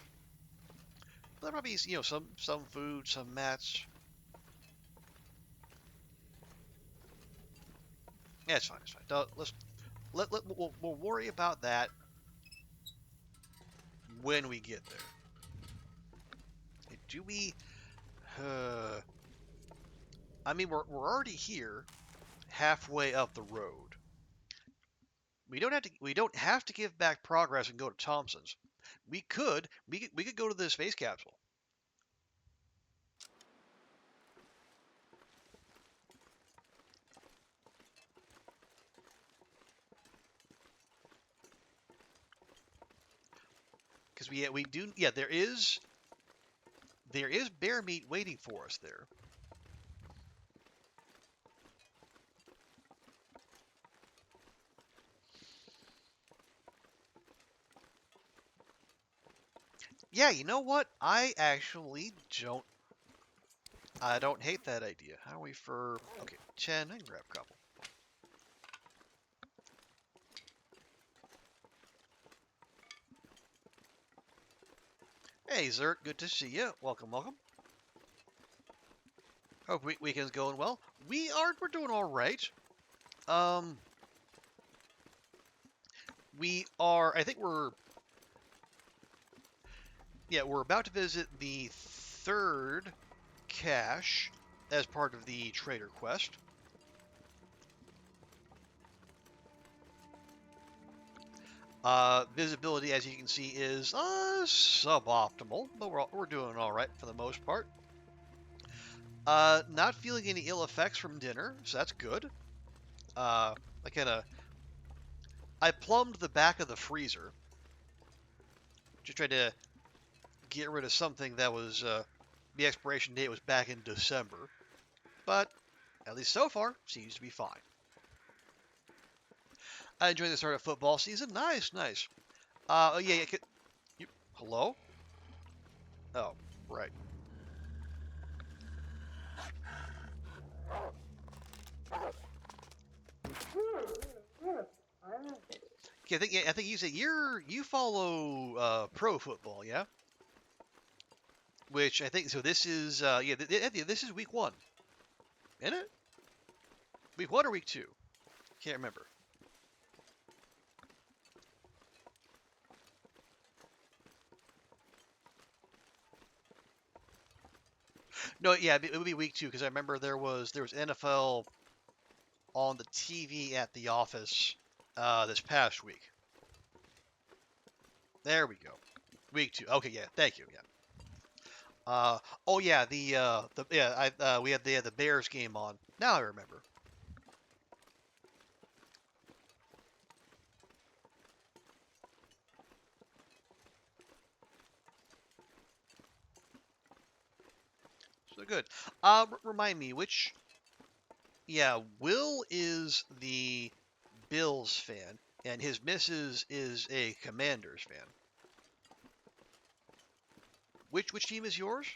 But there probably some food, some mats. Yeah, it's fine. It's fine. We'll worry about that when we get there. Do we? I mean, we're already here, halfway up the road. We don't have to give back progress and go to Thompson's. We could go to the space capsule. Because we do, yeah, there is bear meat waiting for us there. Yeah, you know what? I actually don't. I don't hate that idea. How are we for? Okay, 10. I can grab a couple. Hey, Zert. Good to see you. Welcome, welcome. Hope weekend's going well. We're doing all right. Um, we are. I think we're about to visit the third cache as part of the trader quest. Visibility, as you can see, is suboptimal, but we're doing all right for the most part. Not feeling any ill effects from dinner, so that's good. Uh, I plumbed the back of the freezer, just tried to get rid of something that was the expiration date was back in December, but at least so far seems to be fine. I enjoy the start of football season. Nice, nice. Oh yeah, yeah. Hello? Oh, right. Okay, I think you said you follow pro football, yeah? Which I think so. This is this is week 1, isn't it? Week 1 or week 2? Can't remember. No, yeah, it would be week 2 because I remember there was NFL on the TV at the office this past week. There we go. Week 2. Okay, yeah. Thank you. Yeah. Oh yeah, we had the Bears game on. Now I remember. So good. Remind me which. Yeah, Will is the Bills fan, and his missus is a Commanders fan. Which team is yours?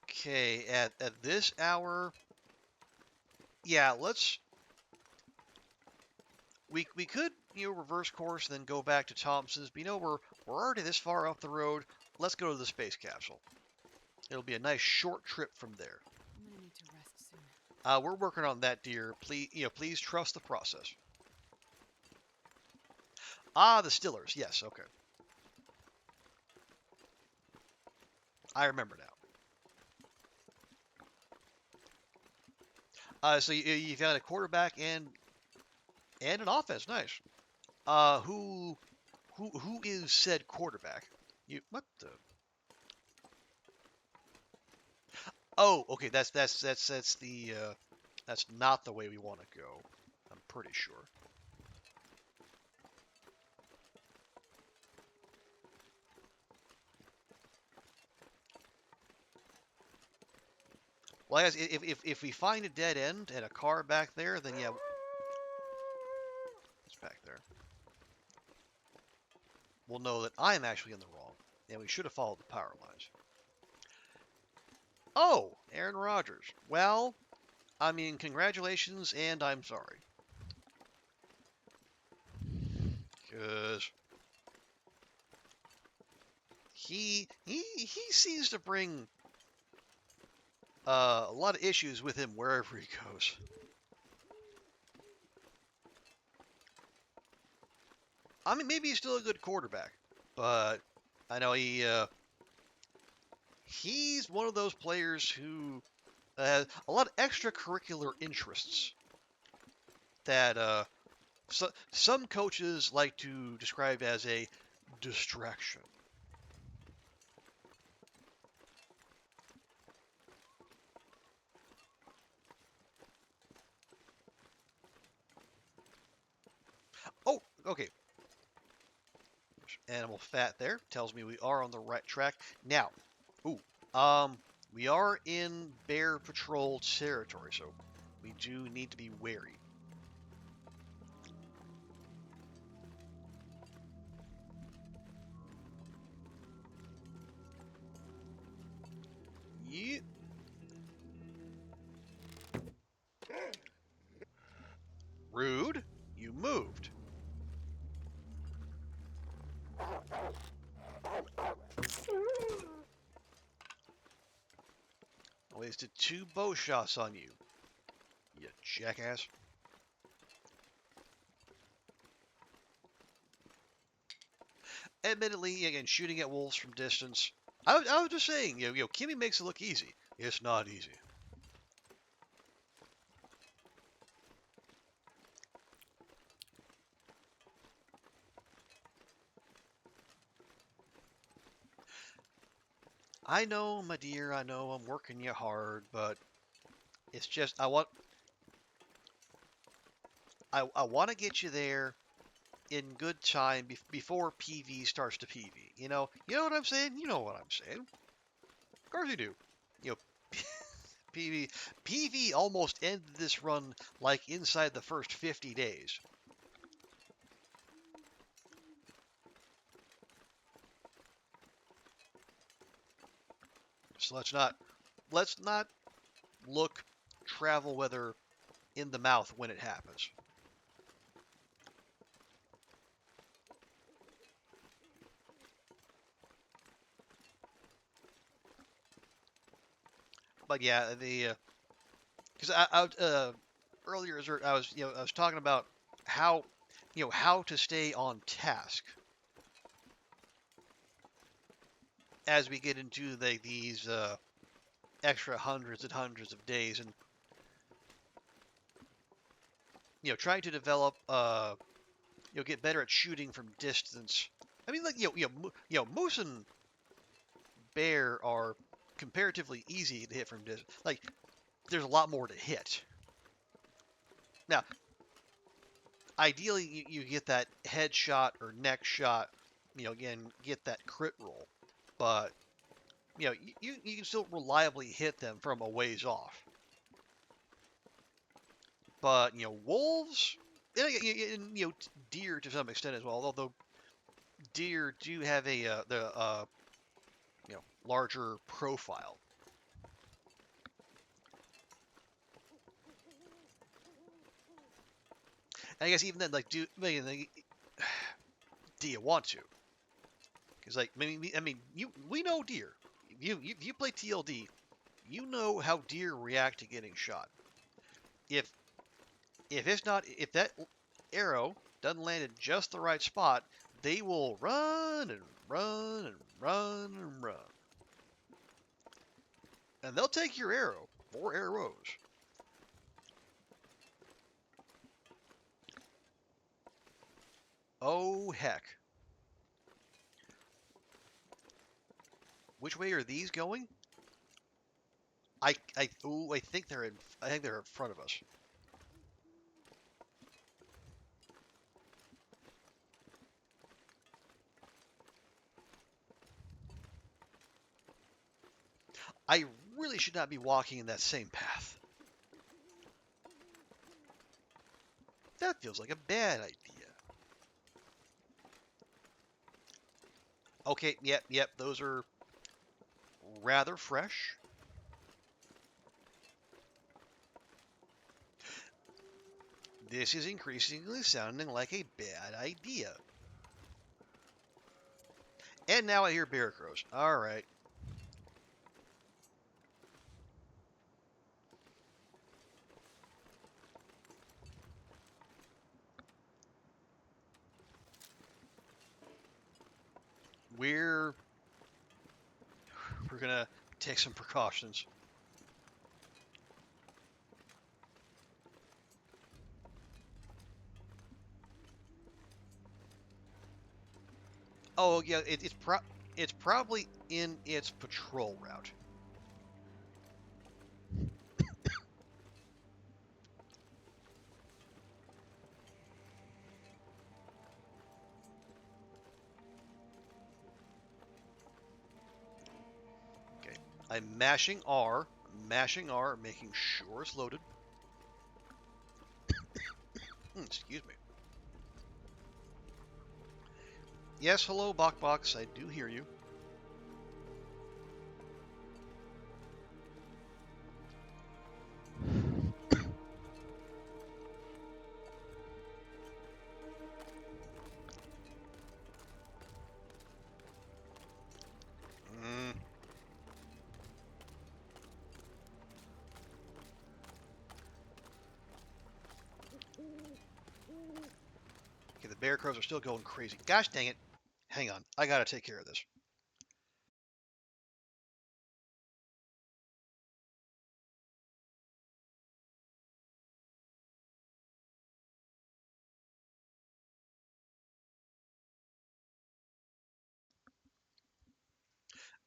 Okay, at this hour, yeah, we could reverse course and then go back to Thompson's, but we're already this far up the road. Let's go to the space capsule. It'll be a nice short trip from there. I'm gonna need to rest soon. We're working on that, dear. Please trust the process. Ah, the Stillers. Yes, okay. I remember now. So you've got a quarterback and an offense. Nice. Who is said quarterback? What the? Oh, okay. That's the that's not the way we want to go. I'm pretty sure. Well, I guess if we find a dead end and a car back there, then yeah, it's back there. We'll know that I'm actually in the wrong, and we should have followed the power lines. Oh, Aaron Rodgers. Well, I mean, congratulations, and I'm sorry. Because he seems to bring a lot of issues with him wherever he goes. I mean, maybe he's still a good quarterback, but I know he's one of those players who has a lot of extracurricular interests that some coaches like to describe as a distraction. Oh, okay. Animal fat there tells me we are on the right track. Now, ooh, we are in Bear Patrol territory, so We do need to be wary. Yeah. Rude. You moved. I wasted 2 bow shots on you, you jackass. Admittedly, again, shooting at wolves from distance. I was just saying, Kimmy makes it look easy. It's not easy. I know, my dear, I know I'm working you hard, but it's just I want to get you there in good time before PV starts to PV. You know what I'm saying? You know what I'm saying. Of course you do. You know, PV almost ended this run like inside the first 50 days. So let's not look travel weather in the mouth when it happens. But yeah, the because earlier I was talking about how how to stay on task as we get into these extra hundreds and hundreds of days, and trying to develop get better at shooting from distance. I mean, like moose and bear are comparatively easy to hit from distance. Like there's a lot more to hit. Now, ideally, you get that headshot or neck shot. Again, get that crit roll, but you can still reliably hit them from a ways off. But wolves, and deer to some extent as well. Although deer do have the larger profile. And I guess even then, like, do you want to? Because like, we know deer. If you play TLD, you know how deer react to getting shot. If if that arrow doesn't land in just the right spot, they will run and run and run and run. And they'll take your arrow or arrows. Oh heck. Which way are these going? I think they're in front of us. I really should not be walking in that same path. That feels like a bad idea. Okay, yep, those are rather fresh. This is increasingly sounding like a bad idea. And now I hear bear crows. All right. We're gonna take some precautions. Oh yeah, it's probably in its patrol route. Okay, I'm mashing R, making sure it's loaded. Excuse me. Yes, hello, Bokbox. I do hear you. Mm. Okay, the bear crows are still going crazy. Gosh dang it. Hang on. I gotta take care of this.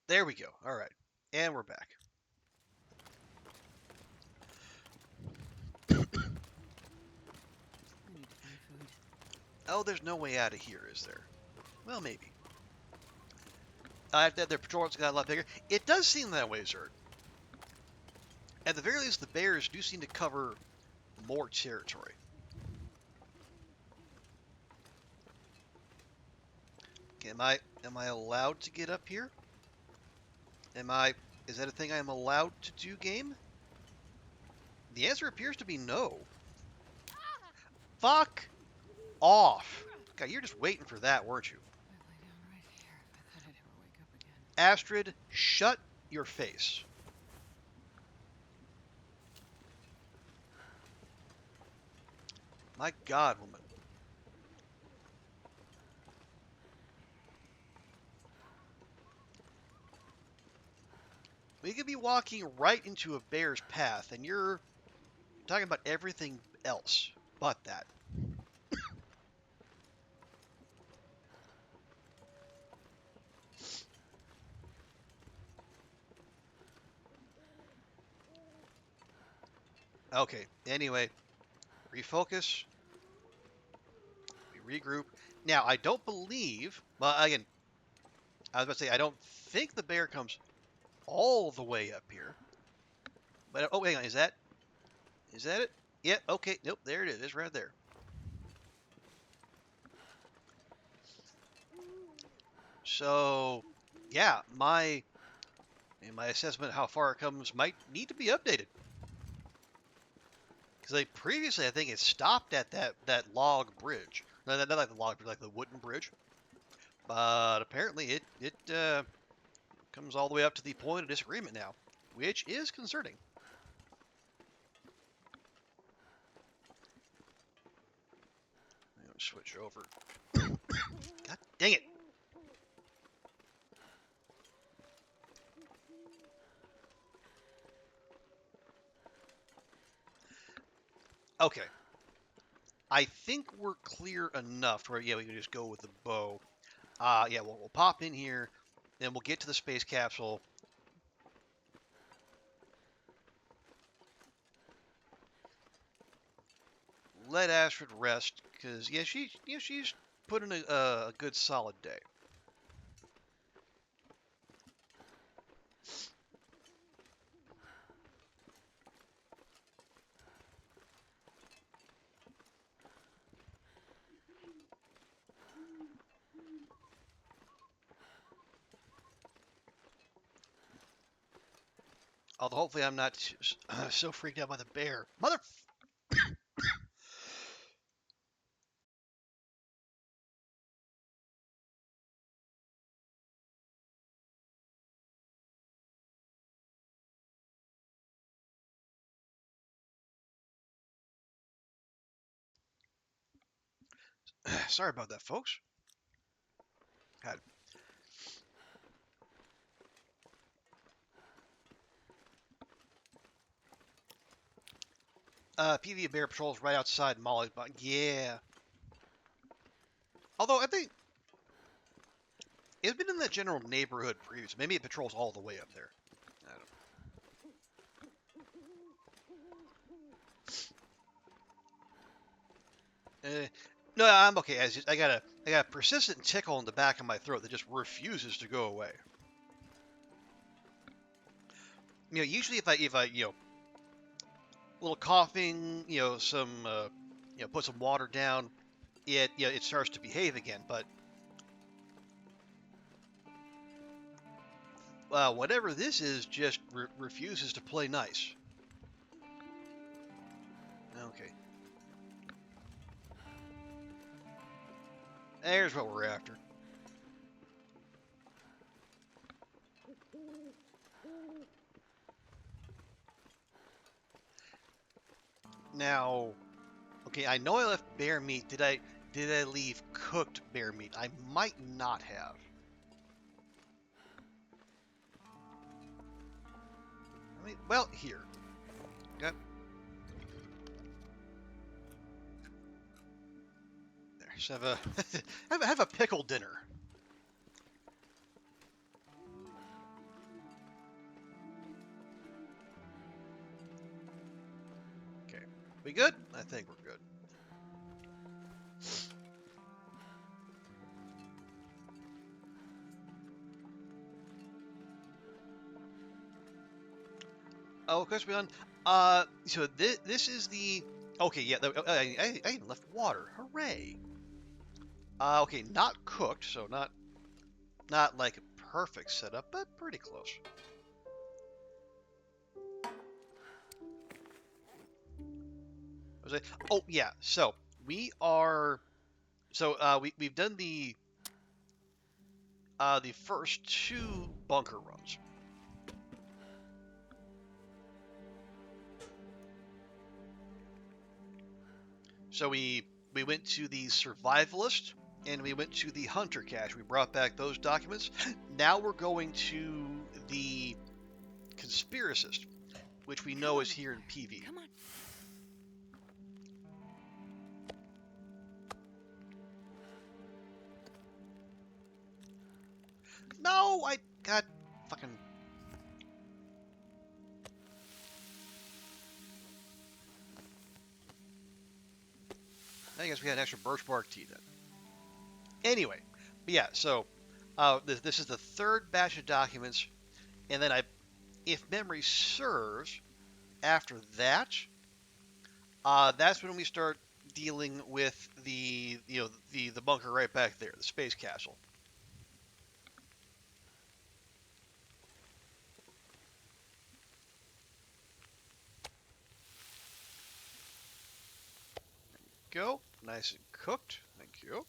There we go. All right. And we're back. I need to find food. Oh, there's no way out of here, is there? Well, maybe. Their patrols got a lot bigger. It does seem that way, Zerd. At the very least, the bears do seem to cover more territory. Okay, am I allowed to get up here? Is that a thing I'm allowed to do, game? The answer appears to be no. Fuck off. God, you're just waiting for that, weren't you? I'd lay down right here if I thought I'd ever wake up again. Astrid, shut your face. My God, woman. We could be walking right into a bear's path, and you're talking about everything else but that. Okay, anyway, refocus, we regroup. Now, I don't believe, well, again, I was about to say, I don't think the bear comes all the way up here. But, oh, hang on, is that it? Yep, okay, nope, there it is, it's right there. So, yeah, my assessment of how far it comes might need to be updated. Because like previously, I think it stopped at that log bridge. No, not like the log bridge, like the wooden bridge. But apparently, it comes all the way up to the point of disagreement now, which is concerning. I'm gonna switch over. God dang it! Okay, I think we're clear enough where yeah, we can just go with the bow. Yeah, we'll pop in here, then we'll get to the space capsule. Let Astrid rest, because yeah, she's put in a good solid day. Although hopefully I'm not so freaked out by the bear. Mother. Sorry about that, folks. God. PV Bear patrols right outside Molly's box. Yeah. Although I think it's been in that general neighborhood previously. Maybe it patrols all the way up there. I don't know. No, I'm okay. I got a persistent tickle in the back of my throat that just refuses to go away. You know, usually if I little coughing, some put some water down, it starts to behave again. But whatever this is, just refuses to play nice. Okay. There's what we're after. Now, okay, I know I left bear meat. Did I leave cooked bear meat? I might not have. I mean, well, here. Got there. So have a have a pickle dinner. Okay, we good? I think we're good. Oh, question beyond. So this is the. Okay, yeah. I even left water. Hooray. Okay, not cooked, so not like a perfect setup, but pretty close. Was it? Oh yeah. So we are. So we've done the first two bunker runs. So we went to the survivalist and we went to the hunter cache. We brought back those documents. Now we're going to the conspiracist, which we know is here in PV. Come on. No, I got fucking. I guess we had an extra birch bark tea then. Anyway, but yeah, so this is the third batch of documents, and then if memory serves, after that, that's when we start dealing with the bunker right back there, the space castle. Go, nice and cooked. Thank you.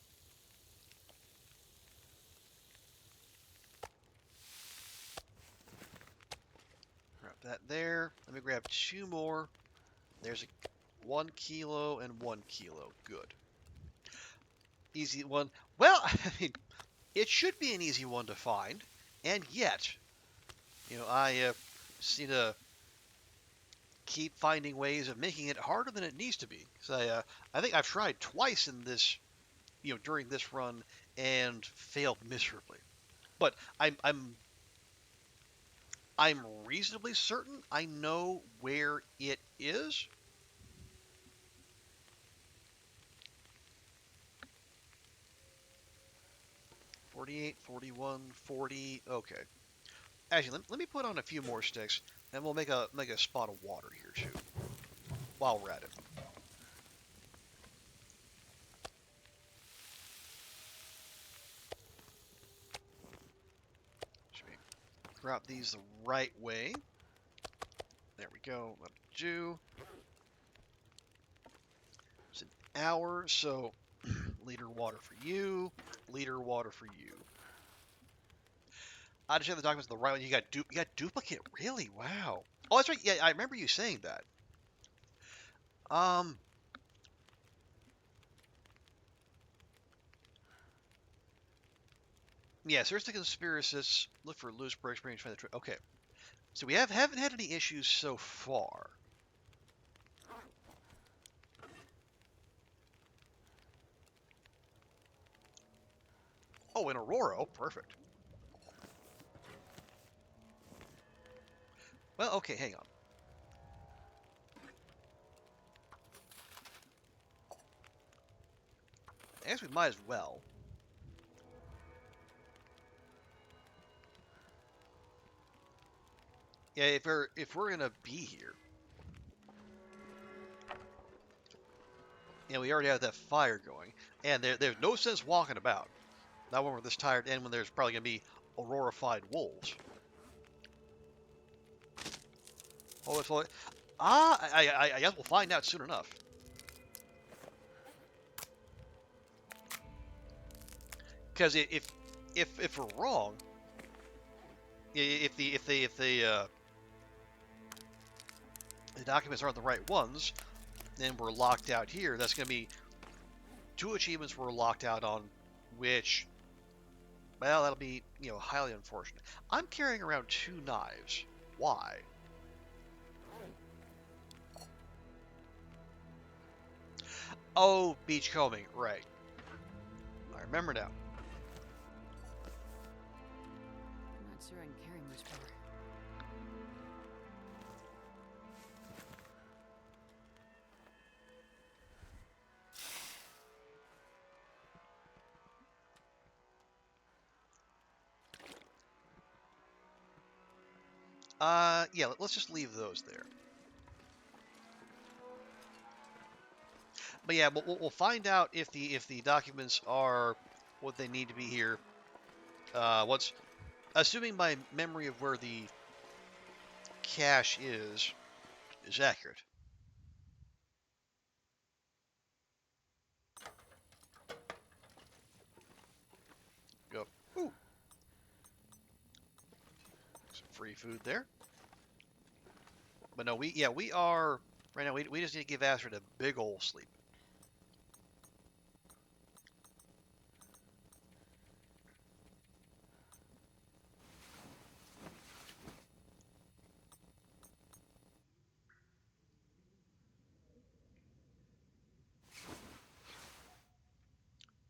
Grab that there. Let me grab two more. There's 1 kilo and 1 kilo. Good. Easy one. Well, I mean, it should be an easy one to find, and yet, I seem to keep finding ways of making it harder than it needs to be. Because I think I've tried twice in this, during this run, and failed miserably. But I'm reasonably certain I know where it is. $48, $41, $40. Okay. Actually, let me put on a few more sticks, and we'll make a spot of water here too, while we're at it. Should we drop these the right way? There we go. That'll do. It's an hour, so liter water for you, liter water for you. I just have the documents the right way. You got duplicate. Really? Wow. Oh, that's right. Yeah, I remember you saying that. Yeah, search the conspiracists. Look for loose bricks. Okay. So we haven't had any issues so far. Oh, in Aurora. Oh, perfect. Well, okay, hang on. I guess we might as well. Yeah, if we're gonna be here. and we already have that fire going, and there's no sense walking about. Not when we're this tired, and when there's probably gonna be aurorified wolves. Oh, it's I guess we'll find out soon enough. Because if we're wrong, if the documents aren't the right ones, then we're locked out here. That's going to be 2 achievements we're locked out on, which, well, that'll be, highly unfortunate. I'm carrying around 2 knives. Why? Oh, beachcombing, right. I remember now. I'm not sure I can carry much more. Yeah, let's just leave those there. But yeah, we'll find out if the documents are what they need to be here. What's assuming my memory of where the cache is accurate. Go. Ooh, some free food there. But no, we are right now. We just need to give Astrid a big ol' sleep.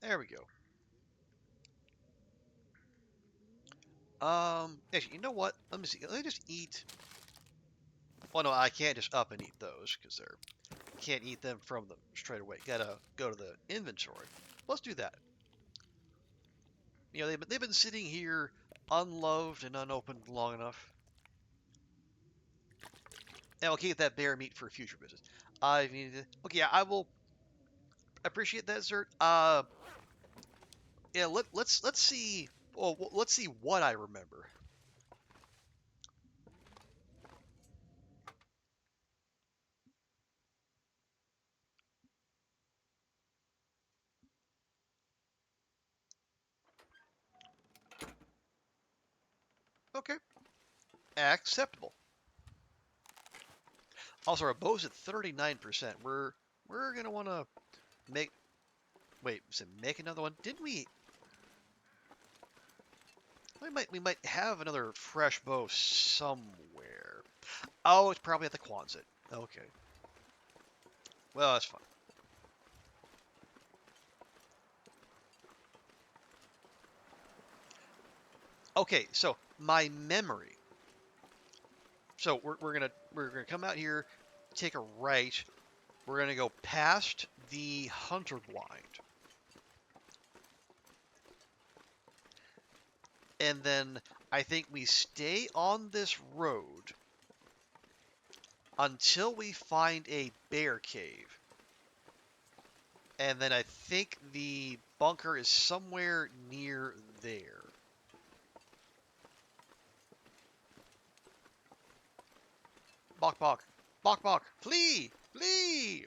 There we go. Actually, you know what? Let me see. Let me just eat. Well, no, I can't just up and eat those because they're can't eat them from them straight away. Gotta go to the inventory. Let's do that. They've been sitting here unloved and unopened long enough. And I'll keep that bear meat for future business. I mean, okay, yeah, I will appreciate that, Zert. Yeah, let's see. Well, let's see what I remember. Okay, acceptable. Also, our bow's at 39%. We're gonna want to make. Wait, is it make another one? Didn't we? We might have another fresh bow somewhere. Oh, it's probably at the Quonset. Okay. Well, that's fine. Okay, so my memory. So we're gonna come out here, take a right. We're gonna go past the hunter blind, and then I think we stay on this road until we find a bear cave. And then I think the bunker is somewhere near there. Bok bok. Bok bok. Flee! Flee!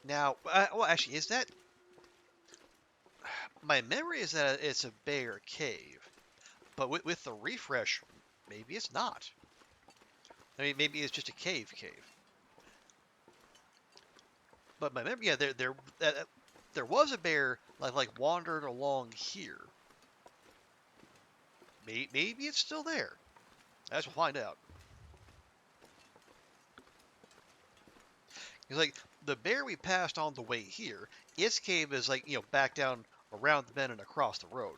Now, well, actually, is that... My memory is that it's a bear cave. But with the refresh, maybe it's not. I mean, maybe it's just a cave. But my memory, yeah, there was a bear like wandered along here. Maybe it's still there. As we'll find out. It's like the bear we passed on the way here. Its cave is like back down around the bend and across the road.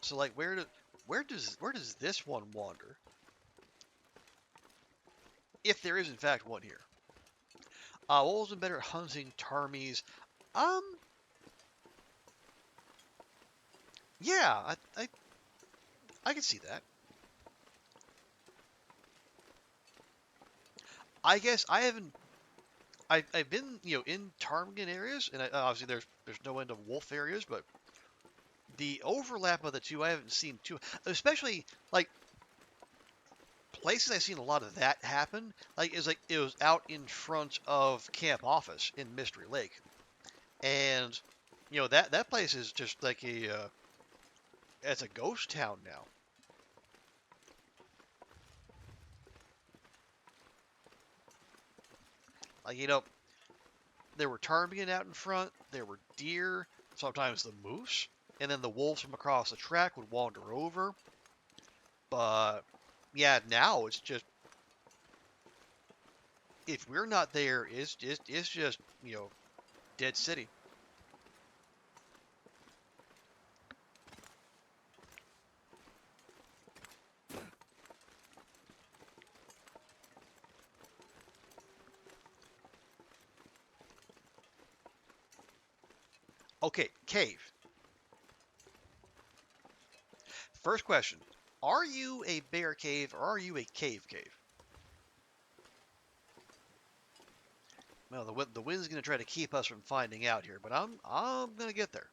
So like where does this one wander? if there is in fact one here. Wolves been better at hunting Tarmies. Um, yeah, I can see that. I guess I haven't. I've been in ptarmigan areas, and obviously there's no end of wolf areas, but the overlap of the two I haven't seen too. Especially like places I've seen a lot of that happen. Like it was out in front of camp office in Mystery Lake, and that place is just like it's a ghost town now. Like there were ptarmigan out in front, there were deer, sometimes the moose, and then the wolves from across the track would wander over. But yeah, now it's just if we're not there, it's just dead city. Okay, cave. First question: are you a bear cave or are you a cave cave? Well, the wind's gonna try to keep us from finding out here, but I'm gonna get there.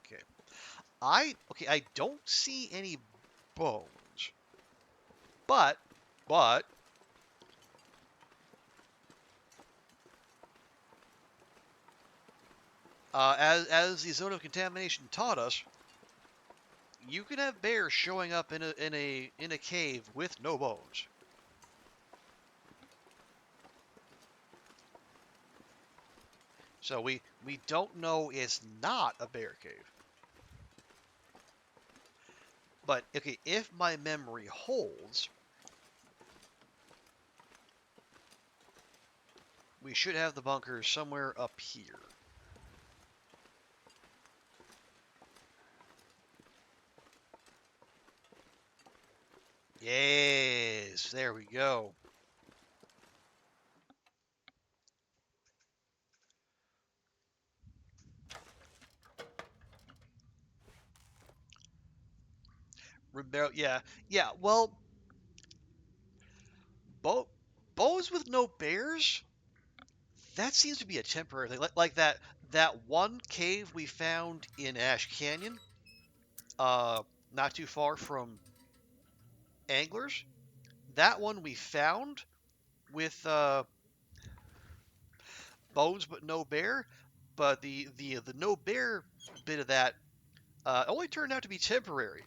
Okay. I don't see any bones, but as the zone of contamination taught us, you can have bears showing up in a cave with no bones. So we don't know it's not a bear cave. But okay, if my memory holds, we should have the bunkers somewhere up here. Yes, there we go. Rebel, yeah, yeah. Well, bo bows with no bears. That seems to be a temporary thing. Like that one cave we found in Ash Canyon, uh, not too far from Anglers. That one we found with bones but no bear, but the no bear bit of that only turned out to be temporary.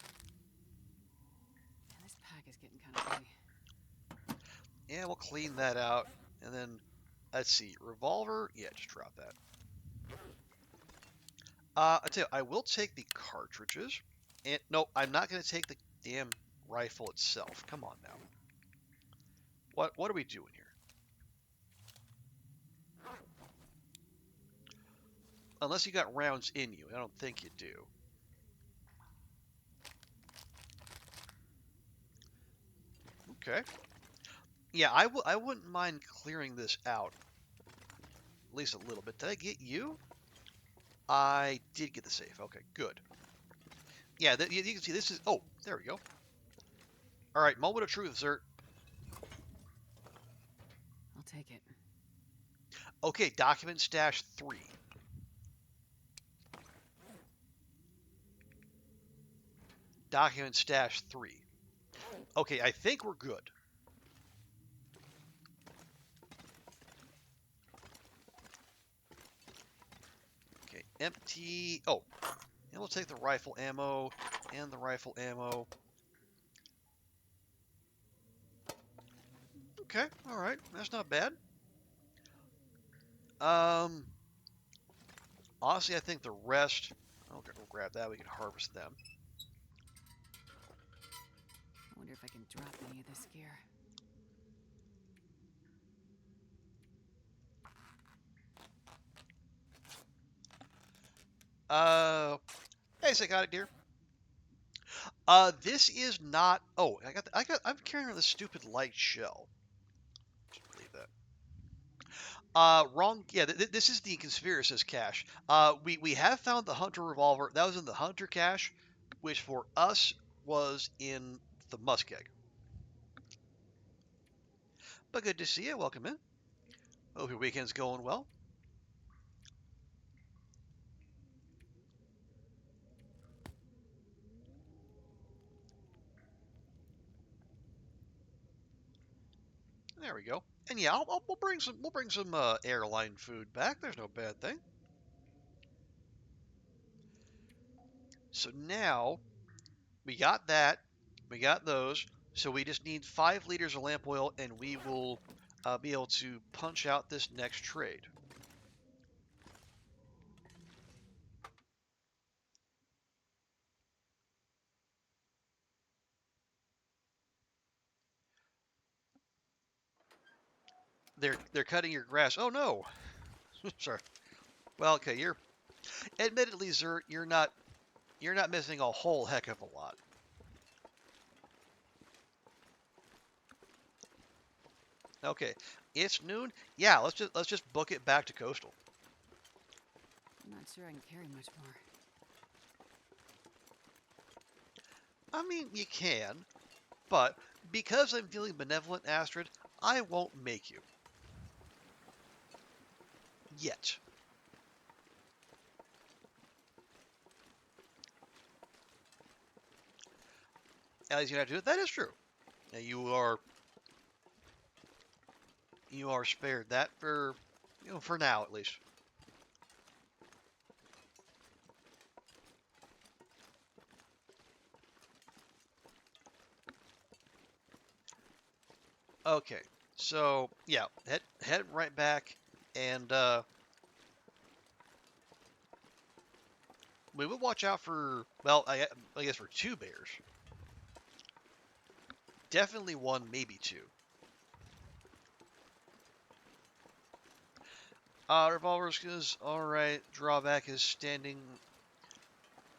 Yeah, this pack is getting kind of heavy. Yeah, we'll clean that out, and then let's see, revolver. Yeah, just drop that. I tell you, I will take the cartridges, and no, I'm not going to take the damn rifle itself. Come on now. What are we doing here? Unless you got rounds in you, I don't think you do. Okay. Yeah, I wouldn't mind clearing this out at least a little bit. Did I get you? I did get the safe. Okay, good. Yeah, you can see this is. Oh, there we go. All right, moment of truth, sir. I'll take it. Okay, document stash 3. Document stash 3. Okay, I think we're good. Okay, empty. Oh, and we'll take the rifle ammo and the rifle ammo. Okay, all right, that's not bad. Um, honestly, I think the rest. Okay, we'll grab that. We can harvest them. I wonder if I can drop any of this gear. Hey, psychotic deer. This is not. Oh, I'm carrying around this stupid light shell. Just believe that. Wrong. Yeah, this is the conspiracist cache. We have found the hunter revolver. That was in the hunter cache, which for us was in the muskeg. But good to see you. Welcome in. Hope your weekend's going well. There we go. And yeah, we'll bring some airline food back. There's no bad thing. So now we got that. We got those. So we just need 5 liters of lamp oil, and we will be able to punch out this next trade. They're cutting your grass. Oh no. Sorry. Well, okay, you're admittedly, Zert, you're not missing a whole heck of a lot. Okay, it's noon. Yeah, let's just book it back to coastal. I'm not sure I can carry much more. I mean, you can, but because I'm feeling benevolent, Astrid, I won't make you. Yet. As you have to do it, that is true. And you are spared that for for now at least. Okay, so yeah, head right back, and we would watch out for, well, I guess for 2 bears. Definitely one, maybe 2. Revolver skills, alright. Drawback is standing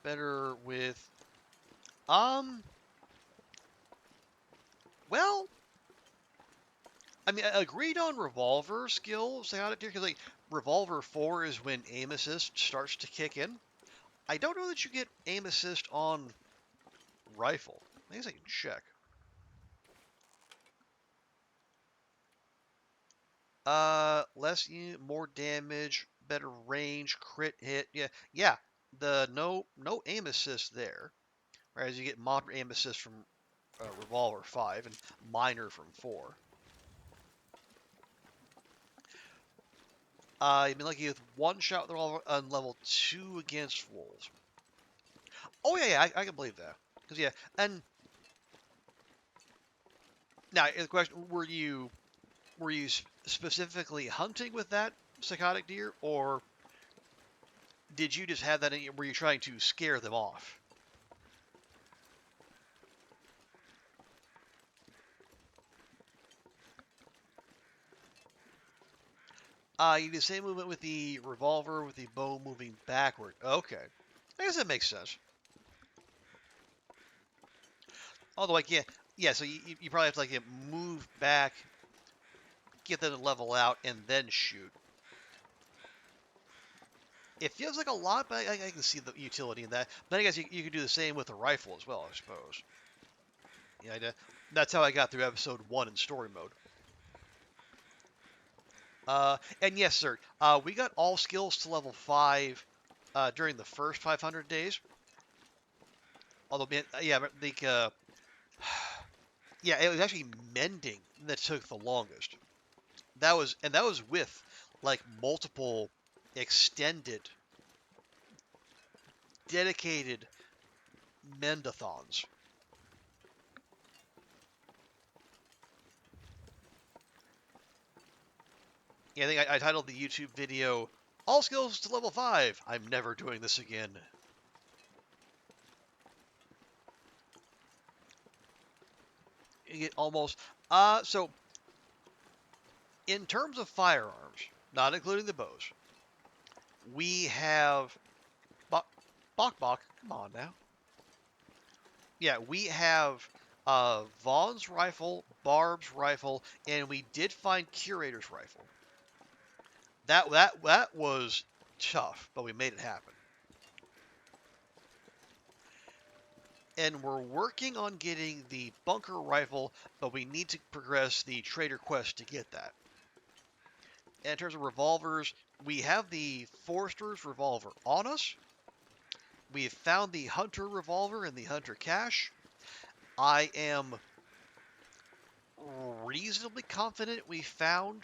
better with, well, I mean, I agreed on revolver skills out of here, because like, revolver 4 is when aim assist starts to kick in. I don't know that you get aim assist on rifle. I guess I can check. Less unit, more damage, better range, crit hit. Yeah. The no aim assist there. Whereas you get moderate aim assist from revolver 5 and minor from 4. You've been lucky with 1 shot with the revolver on level 2 against wolves. Oh yeah, I can believe that. Because yeah, and now the question: were you specifically hunting with that psychotic deer, or did you just have that in you? Were you trying to scare them off? You do the same movement with the revolver with the bow moving backward. Okay. I guess that makes sense. Although, like, yeah, so you probably have to, like, move back, get them to level out, and then shoot. It feels like a lot, but I can see the utility in that. But I guess you could do the same with a rifle as well, I suppose. Yeah, that's how I got through episode 1 in story mode. And yes, sir, we got all skills to level 5 during the first 500 days. Although, yeah, like, yeah, it was actually mending that took the longest. That was with like multiple extended, dedicated mendathons. Yeah, I think I titled the YouTube video "All Skills to Level 5." I'm never doing this again. You get almost so in terms of firearms, not including the bows, we have Bok Bok. Come on now. Yeah, we have Vaughn's rifle, Barb's rifle, and we did find Curator's rifle. That was tough, but we made it happen. And we're working on getting the bunker rifle, but we need to progress the trader quest to get that. And in terms of revolvers, we have the Forester's revolver on us. We have found the Hunter revolver in the Hunter cache. I am reasonably confident we found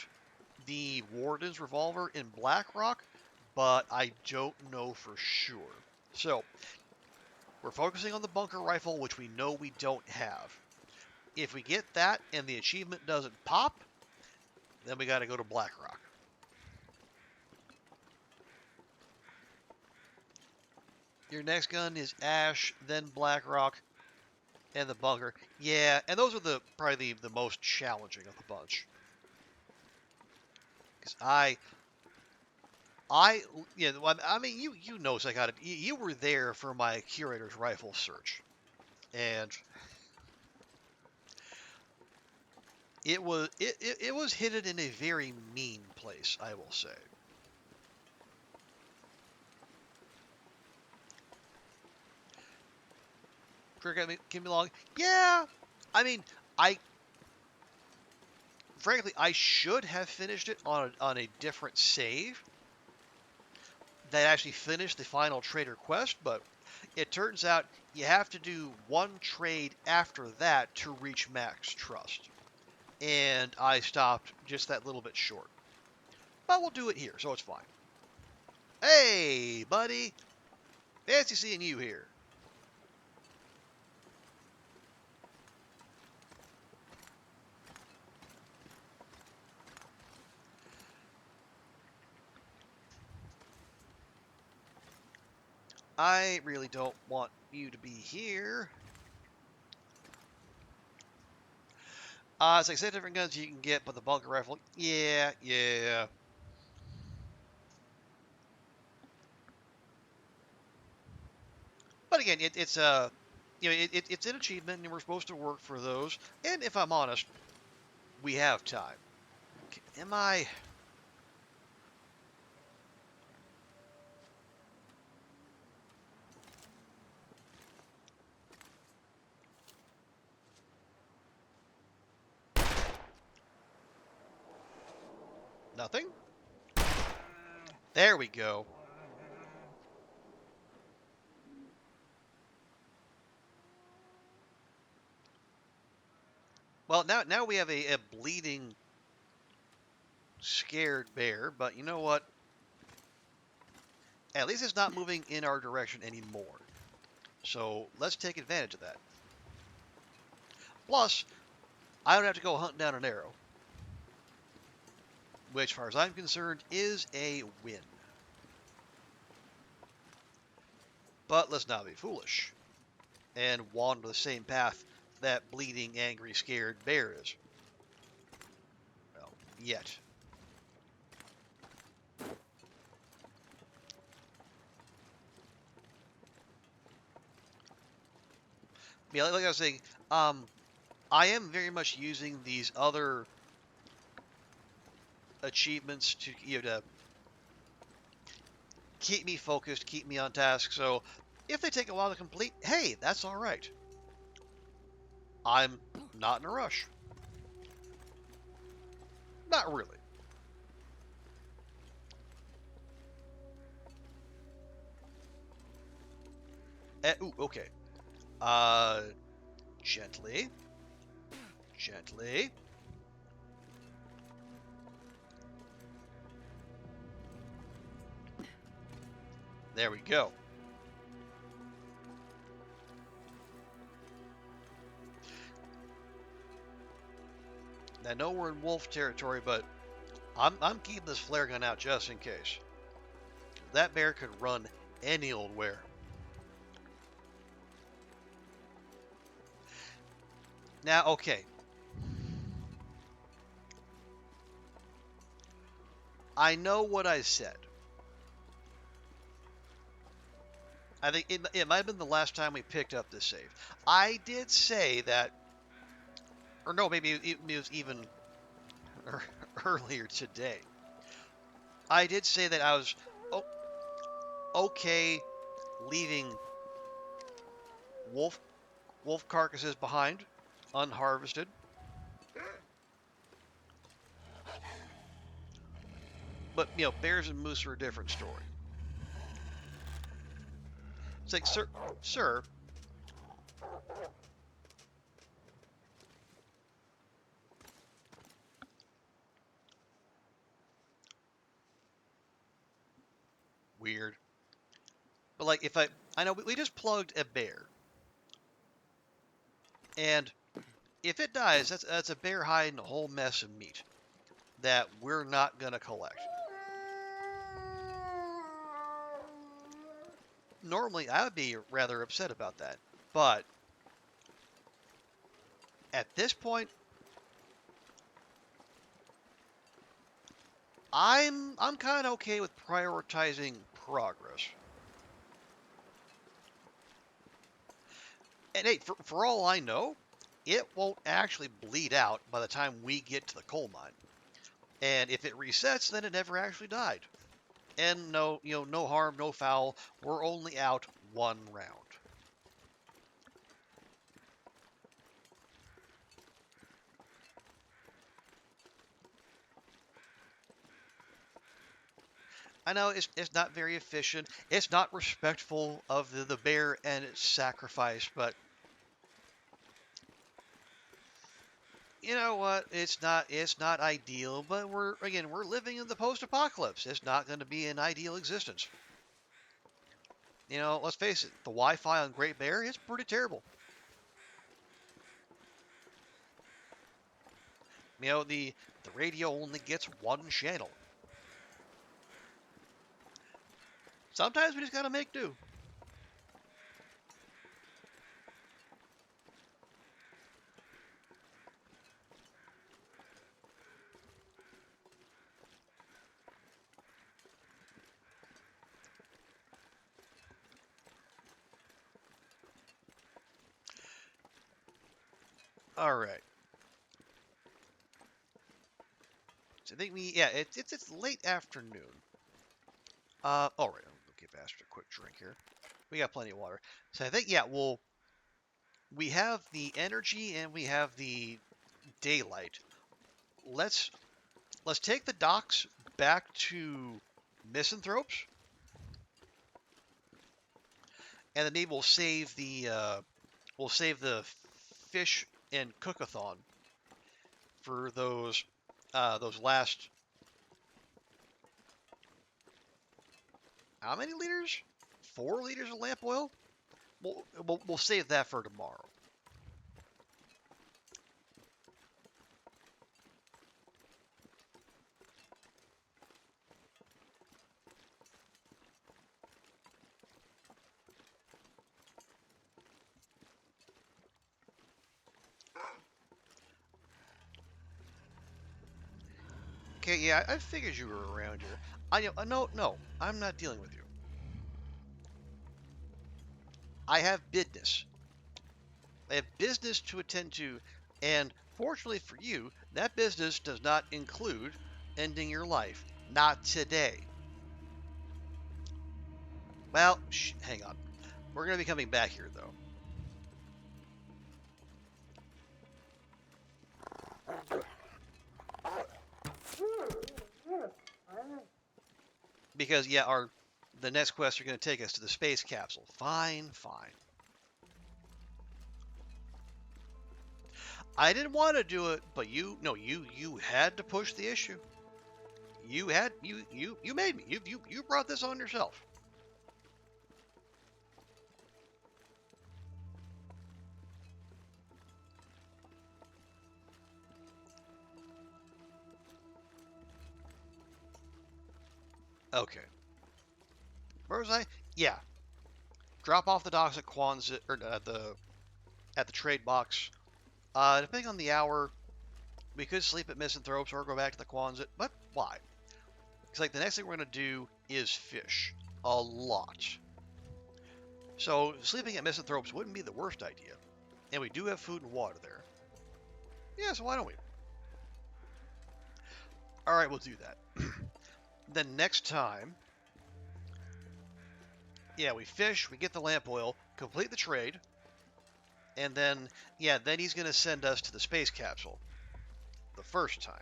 the Warden's revolver in Blackrock, but I don't know for sure. So, we're focusing on the bunker rifle, which we know we don't have. If we get that and the achievement doesn't pop, then we gotta go to Blackrock. Your next gun is Ash, then Blackrock, and the bunker. Yeah, and those are probably the most challenging of the bunch. Because yeah, I mean, you know, Psychotic, you were there for my Curator's rifle search, and it was hidden in a very mean place, I will say. Cricket came along. Yeah, I mean, I frankly I should have finished it on a different save that actually finished the final trader quest, but it turns out you have to do one trade after that to reach max trust. And I stopped just that little bit short. But we'll do it here, so it's fine. Hey, buddy! Fancy seeing you here. I really don't want you to be here. It's like 6 different guns you can get, but the bunker rifle, yeah. But again, it's you know, it's an achievement, and we're supposed to work for those. And if I'm honest, we have time. Am I? Nothing? There we go. Well, now we have a bleeding, scared bear, but you know what? At least it's not moving in our direction anymore. So let's take advantage of that. Plus, I don't have to go hunting down an arrow, which, as far as I'm concerned, is a win. But let's not be foolish and wander the same path that bleeding, angry, scared bear is. Well, yet. Yeah, like I was saying, I am very much using these other achievements to to keep me focused, keep me on task. So if they take a while to complete, hey, that's all right. I'm not in a rush. Not really. Ooh, okay. Uh, gently, gently. There we go. I know we're in wolf territory, but I'm keeping this flare gun out just in case. That bear could run any old where. Now, okay. I know what I said. I think it might have been the last time we picked up this save. I did say that, or no, maybe it was even earlier today. I did say that I was okay leaving wolf carcasses behind, unharvested. But bears and moose are a different story. It's like, sir, weird. But like, if I know we just plugged a bear, and if it dies, that's a bear hide and a whole mess of meat that we're not gonna collect. Normally, I would be rather upset about that, but at this point, I'm kind of okay with prioritizing progress. And hey, for all I know, it won't actually bleed out by the time we get to the coal mine. And if it resets, then it never actually died. And no, no harm, no foul. We're only out one round. I know it's not very efficient. It's not respectful of the bear and its sacrifice, but you know what? It's not ideal, but we're living in the post-apocalypse. It's not going to be an ideal existence. Let's face it, the Wi-Fi on Great Bear is pretty terrible. The radio only gets one channel. Sometimes we just gotta make do. All right. So I think it's late afternoon. All right. I'll give Astrid a quick drink here. We got plenty of water. So I think we have the energy and we have the daylight. Let's take the docks back to Misanthropes, and then maybe we'll save the fish and cookathon for those last, how many liters? 4 liters of lamp oil. We'll save that for tomorrow. Okay, yeah, I figured you were around here. No, I'm not dealing with you. I have business. I have business to attend to, and fortunately for you, that business does not include ending your life. Not today. Well, hang on. We're going to be coming back here, though. Because, yeah, the next quests are going to take us to the space capsule. Fine. I didn't want to do it, but you had to push the issue. You made me. You brought this on yourself. Okay. Where was I? Yeah. Drop off the docks at Quonset, or at the trade box. Depending on the hour, we could sleep at Misanthropes or go back to the Quonset, but why? Because like the next thing we're gonna do is fish a lot. So sleeping at Misanthropes wouldn't be the worst idea. And we do have food and water there. Yeah, so why don't we? Alright, we'll do that. Then next time, yeah, we fish, we get the lamp oil, complete the trade, and then, yeah, then he's going to send us to the space capsule. The first time.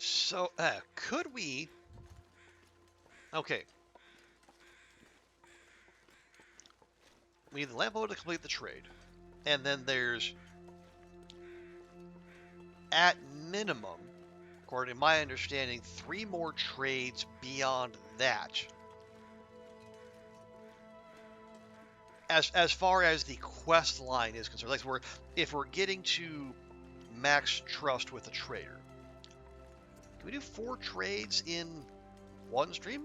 So, could we... Okay. We need the lamp oil to complete the trade. And then there's, at minimum, according to my understanding, 3 more trades beyond that. As far as the quest line is concerned, like if we're getting to max trust with the trader, can we do 4 trades in one stream?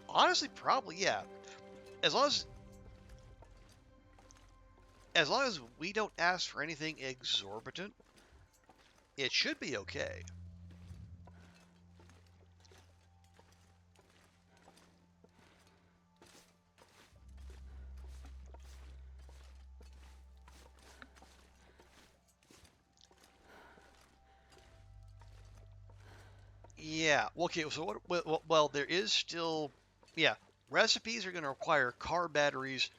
Honestly, probably yeah. As long as we don't ask for anything exorbitant, it should be okay. Yeah. Okay. So what? Well, there is still, yeah. Recipes are going to require car batteries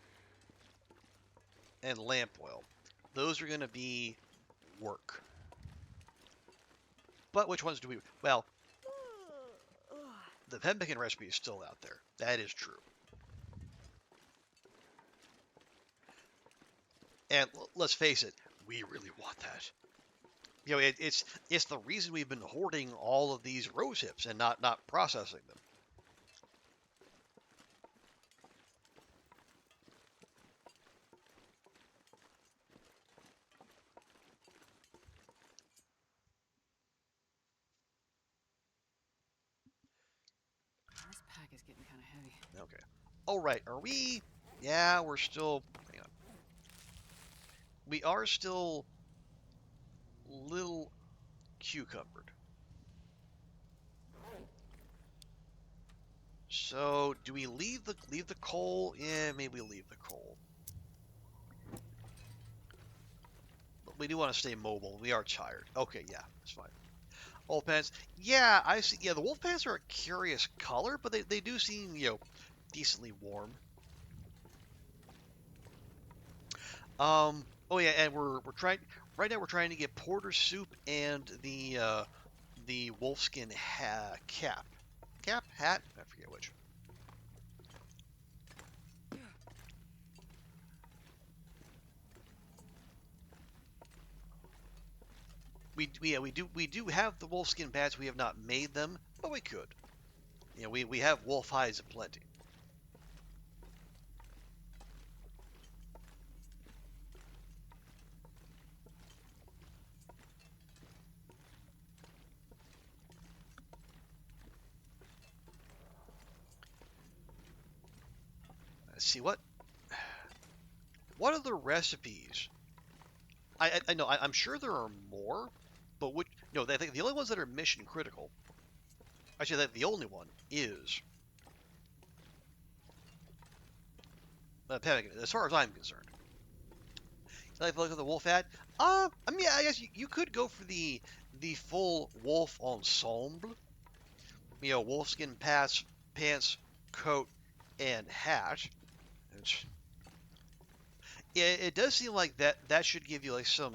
and lamp oil. Those are going to be work. But which ones do we? Well, the pemmican recipe is still out there. That is true. And let's face it, we really want that. You know, it's the reason we've been hoarding all of these rose hips and not processing them. This pack is getting kind of heavy. Okay. All right. Are we? Yeah, we're still. Hang on. We are still little cucumbered. So do we leave the coal? Yeah, maybe we leave the coal. But we do want to stay mobile. We are tired. Okay, yeah, that's fine. Wolf pants. Yeah, I see. Yeah, the wolf pants are a curious color, but they do seem, decently warm. Oh yeah, and we're trying right now. We're trying to get porter soup and the wolfskin hat. I forget which. We do have the wolfskin pads. We have not made them, but we could. We have wolf hides aplenty. Let's see what other recipes. I know I'm sure there are more, but which no, I think the only ones that are mission critical. Actually, that the only one is pemmican, as far as I'm concerned. So if you look at the wolf hat, I mean, I guess you could go for the full wolf ensemble. Wolfskin pants, coat, and hat. It's, yeah, it does seem like that should give you like some,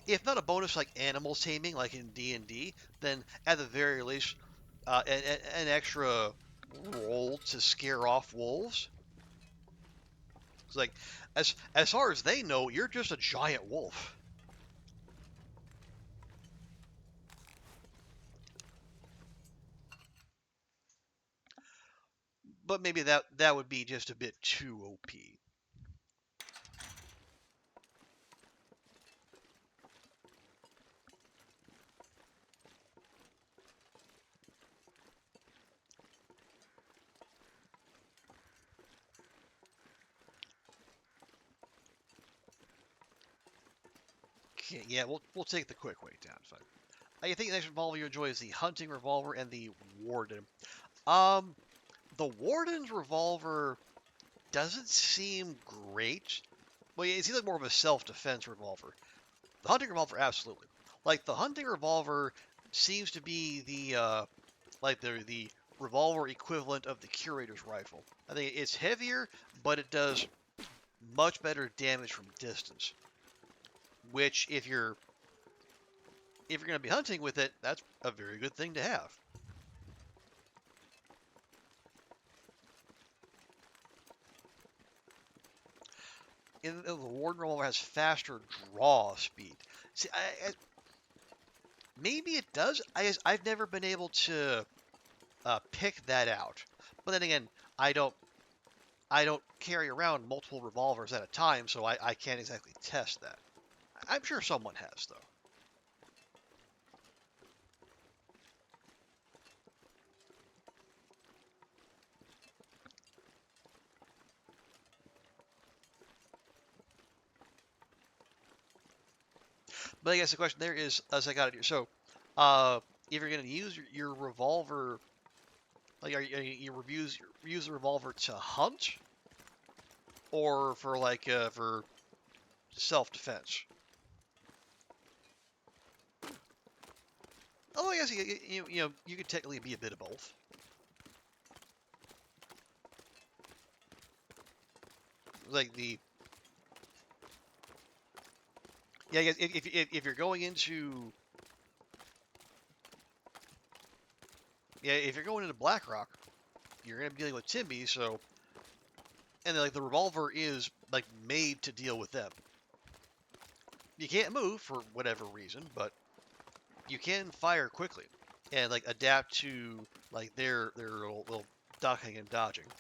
if not a bonus like animal taming like in D&D, then at the very least an extra roll to scare off wolves. It's like as far as they know, you're just a giant wolf. But maybe that would be just a bit too OP. Okay, yeah, we'll take the quick way down. Fine. I think the next revolver you enjoy is the hunting revolver and the warden. Um, the warden's revolver doesn't seem great. Well, it seems like more of a self-defense revolver. The hunting revolver, absolutely. Like the hunting revolver seems to be the revolver equivalent of the curator's rifle. I think it's heavier, but it does much better damage from distance. Which, if you're going to be hunting with it, that's a very good thing to have. And the warden revolver has faster draw speed. See, maybe it does. I've never been able to pick that out. But then again, I don't I don't carry around multiple revolvers at a time, so I can't exactly test that. I'm sure someone has though. But I guess the question there is, as I got it here, so uh, if you're going to use your revolver, like you use the revolver to hunt or for for self-defense? Oh, I guess you could technically be a bit of both. Like the Yeah, I guess if you're going into if you're going into BlackRock, you're gonna be dealing with Timby, so and then, like the revolver is like made to deal with them. You can't move for whatever reason, but you can fire quickly and like adapt to like their little ducking and dodging.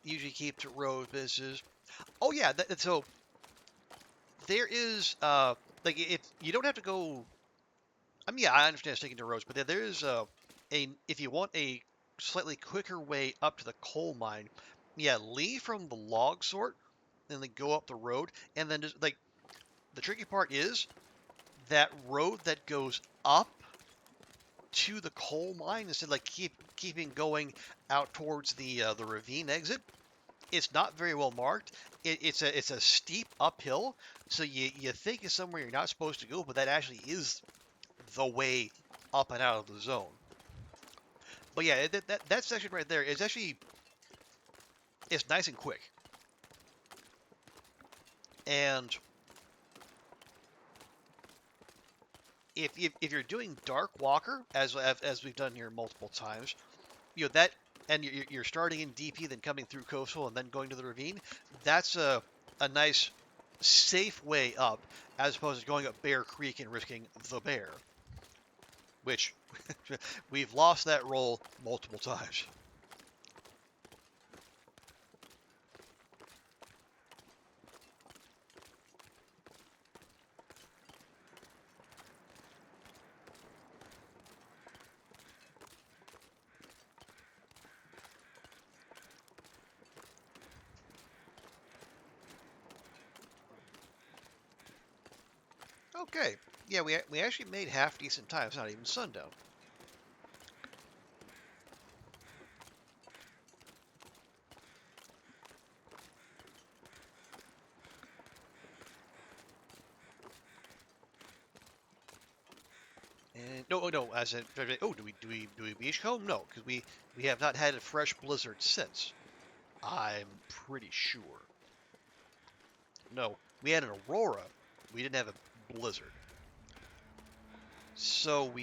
Usually keep to road business. Oh yeah, so there is like if you don't have to go. I mean, yeah, I understand sticking to roads, but there is a if you want a slightly quicker way up to the coal mine, yeah, leave from the log sort, and then go up the road, and then just like the tricky part is that road that goes up to the coal mine instead of like keeping going out towards the ravine exit. It's not very well marked. It's a steep uphill, so you think it's somewhere you're not supposed to go, but that actually is the way up and out of the zone. But yeah, that section right there is actually it's nice and quick. And if you're doing Dark Walker, as we've done here multiple times, that and you're starting in DP, then coming through coastal, and then going to the ravine. That's a nice safe way up, as opposed to going up Bear Creek and risking the bear, which we've lost that roll multiple times. Okay, yeah, we actually made half decent time. It's not even sundown. And no, as in, oh, do we beachcomb? No, because we have not had a fresh blizzard since. I'm pretty sure. No, we had an aurora. We didn't have a blizzard. So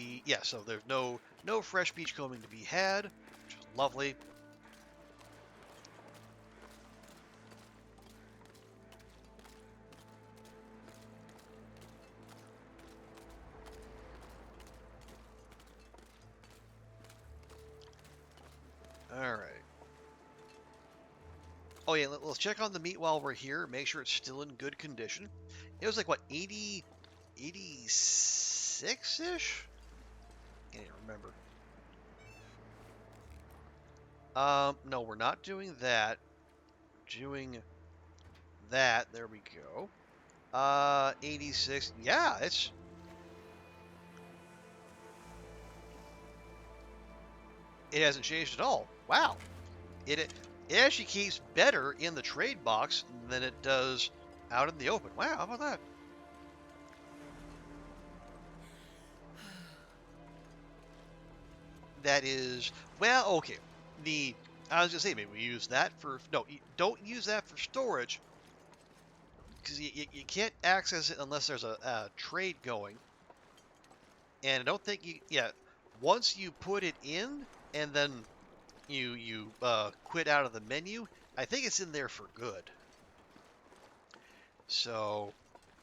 so there's no fresh beachcombing to be had, which is lovely. All right. Oh yeah, let's check on the meat while we're here. Make sure it's still in good condition. It was like what 80, 86-ish? Can't even remember. No, we're not doing that. Doing that. There we go. 86. Yeah, it hasn't changed at all. Wow. It actually keeps better in the trade box than it does out in the open. Wow, how about that? That is, well, okay. I was gonna say maybe we use that for, no, don't use that for storage because you can't access it unless there's a trade going. And I don't think yeah, once you put it in and then you quit out of the menu, I think it's in there for good. So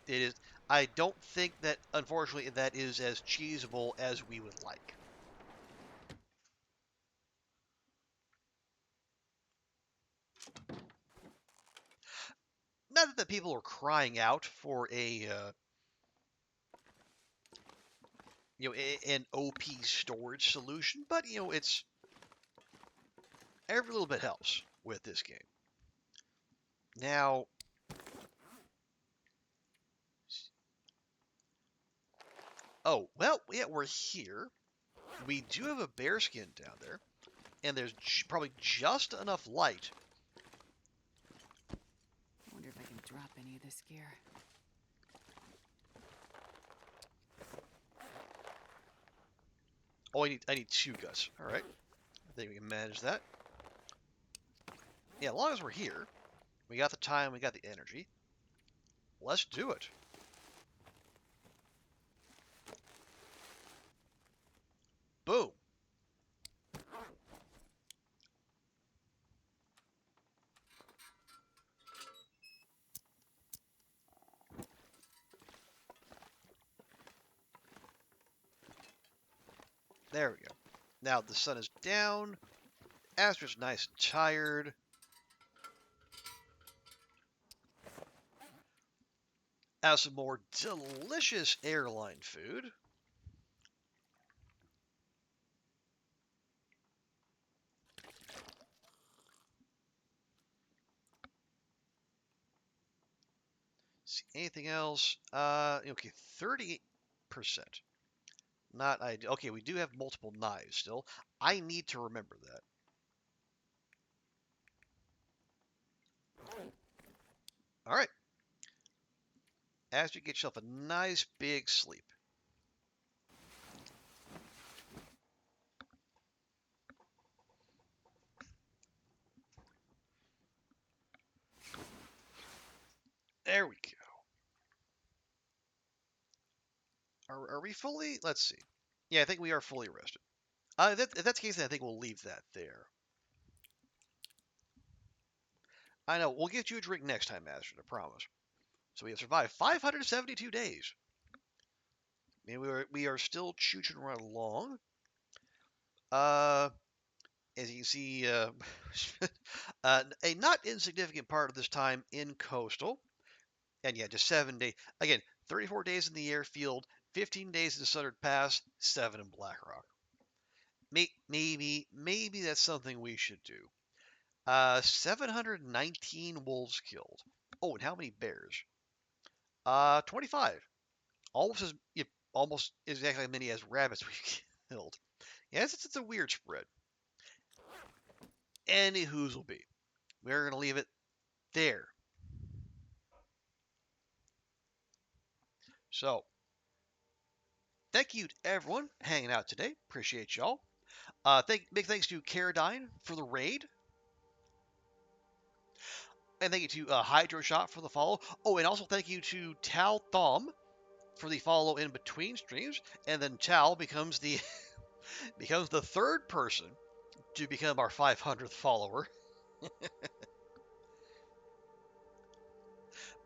it is. I don't think that, unfortunately, that is as cheesable as we would like. Not that people are crying out for an OP storage solution, but it's every little bit helps with this game. Now, oh well, yeah, we're here. We do have a bearskin down there, and there's probably just enough light. I wonder if I can drop any of this gear. Oh, I need 2 guts. All right, I think we can manage that. Yeah, as long as we're here, we got the time, we got the energy. Let's do it. Boom. There we go. Now the sun is down. Astrid's nice and tired. Have some more delicious airline food. See anything else? Okay, 38%. Not ideal. Okay, we do have multiple knives still. I need to remember that. All right. Astrid, get yourself a nice big sleep. There we go. Are we fully? Let's see. Yeah, I think we are fully rested. If that's the case, then I think we'll leave that there. I know. We'll get you a drink next time, Astrid, I promise. So we have survived 572 days. And we are still chooching right along. Uh, as you can see, a not insignificant part of this time in coastal. And yeah, just 7 days. Again, 34 days in the airfield, 15 days in Southern Pass, 7 in Blackrock. Maybe that's something we should do. 719 wolves killed. Oh, and how many bears? 25. Almost exactly as many as rabbits we killed. Yes, it's a weird spread. Any who's will be. We're gonna leave it there. So, thank you to everyone hanging out today. Appreciate y'all. Big thanks to Caradine for the raid. And thank you to Hydro Shot for the follow. Oh, and also thank you to Tal Thom for the follow in between streams. And then Tal becomes the becomes the third person to become our 500th follower.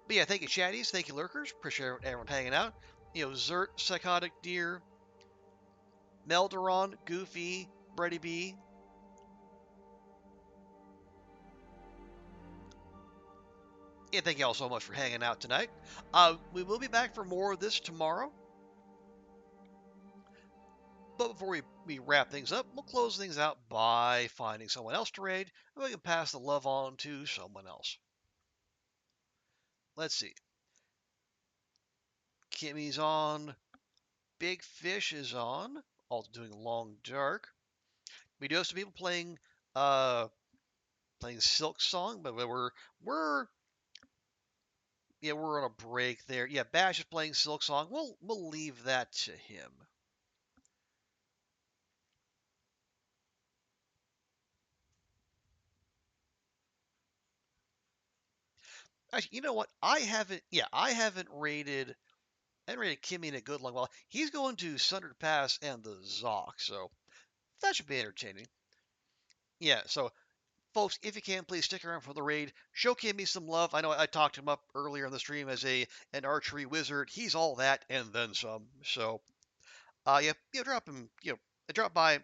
But yeah, thank you, chatties. Thank you, lurkers. Appreciate everyone hanging out. Zert, Psychotic Deer, Melderon, Goofy, Brady B, Yeah, thank you all so much for hanging out tonight. We will be back for more of this tomorrow. But before we wrap things up, we'll close things out by finding someone else to raid, and we can pass the love on to someone else. Let's see. Kimmy's on. Big Fish is on. Also doing Long Dark. We do have some people uh playing Silk Song, but we're yeah, we're on a break there. Yeah, Bash is playing Silk Song. We'll leave that to him. Actually, you know what? I haven't rated Kimmy in a good long while. He's going to Sundered Pass and the Zoc, so that should be entertaining. Yeah, so folks, if you can, please stick around for the raid. Show Kimmy some love. I know I talked him up earlier in the stream as an archery wizard. He's all that and then some. So yeah, drop him, drop by,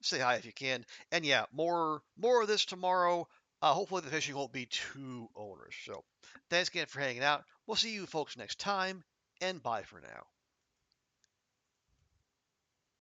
say hi if you can. And yeah, more of this tomorrow. Hopefully the fishing won't be too onerous. So thanks again for hanging out. We'll see you folks next time, and bye for now.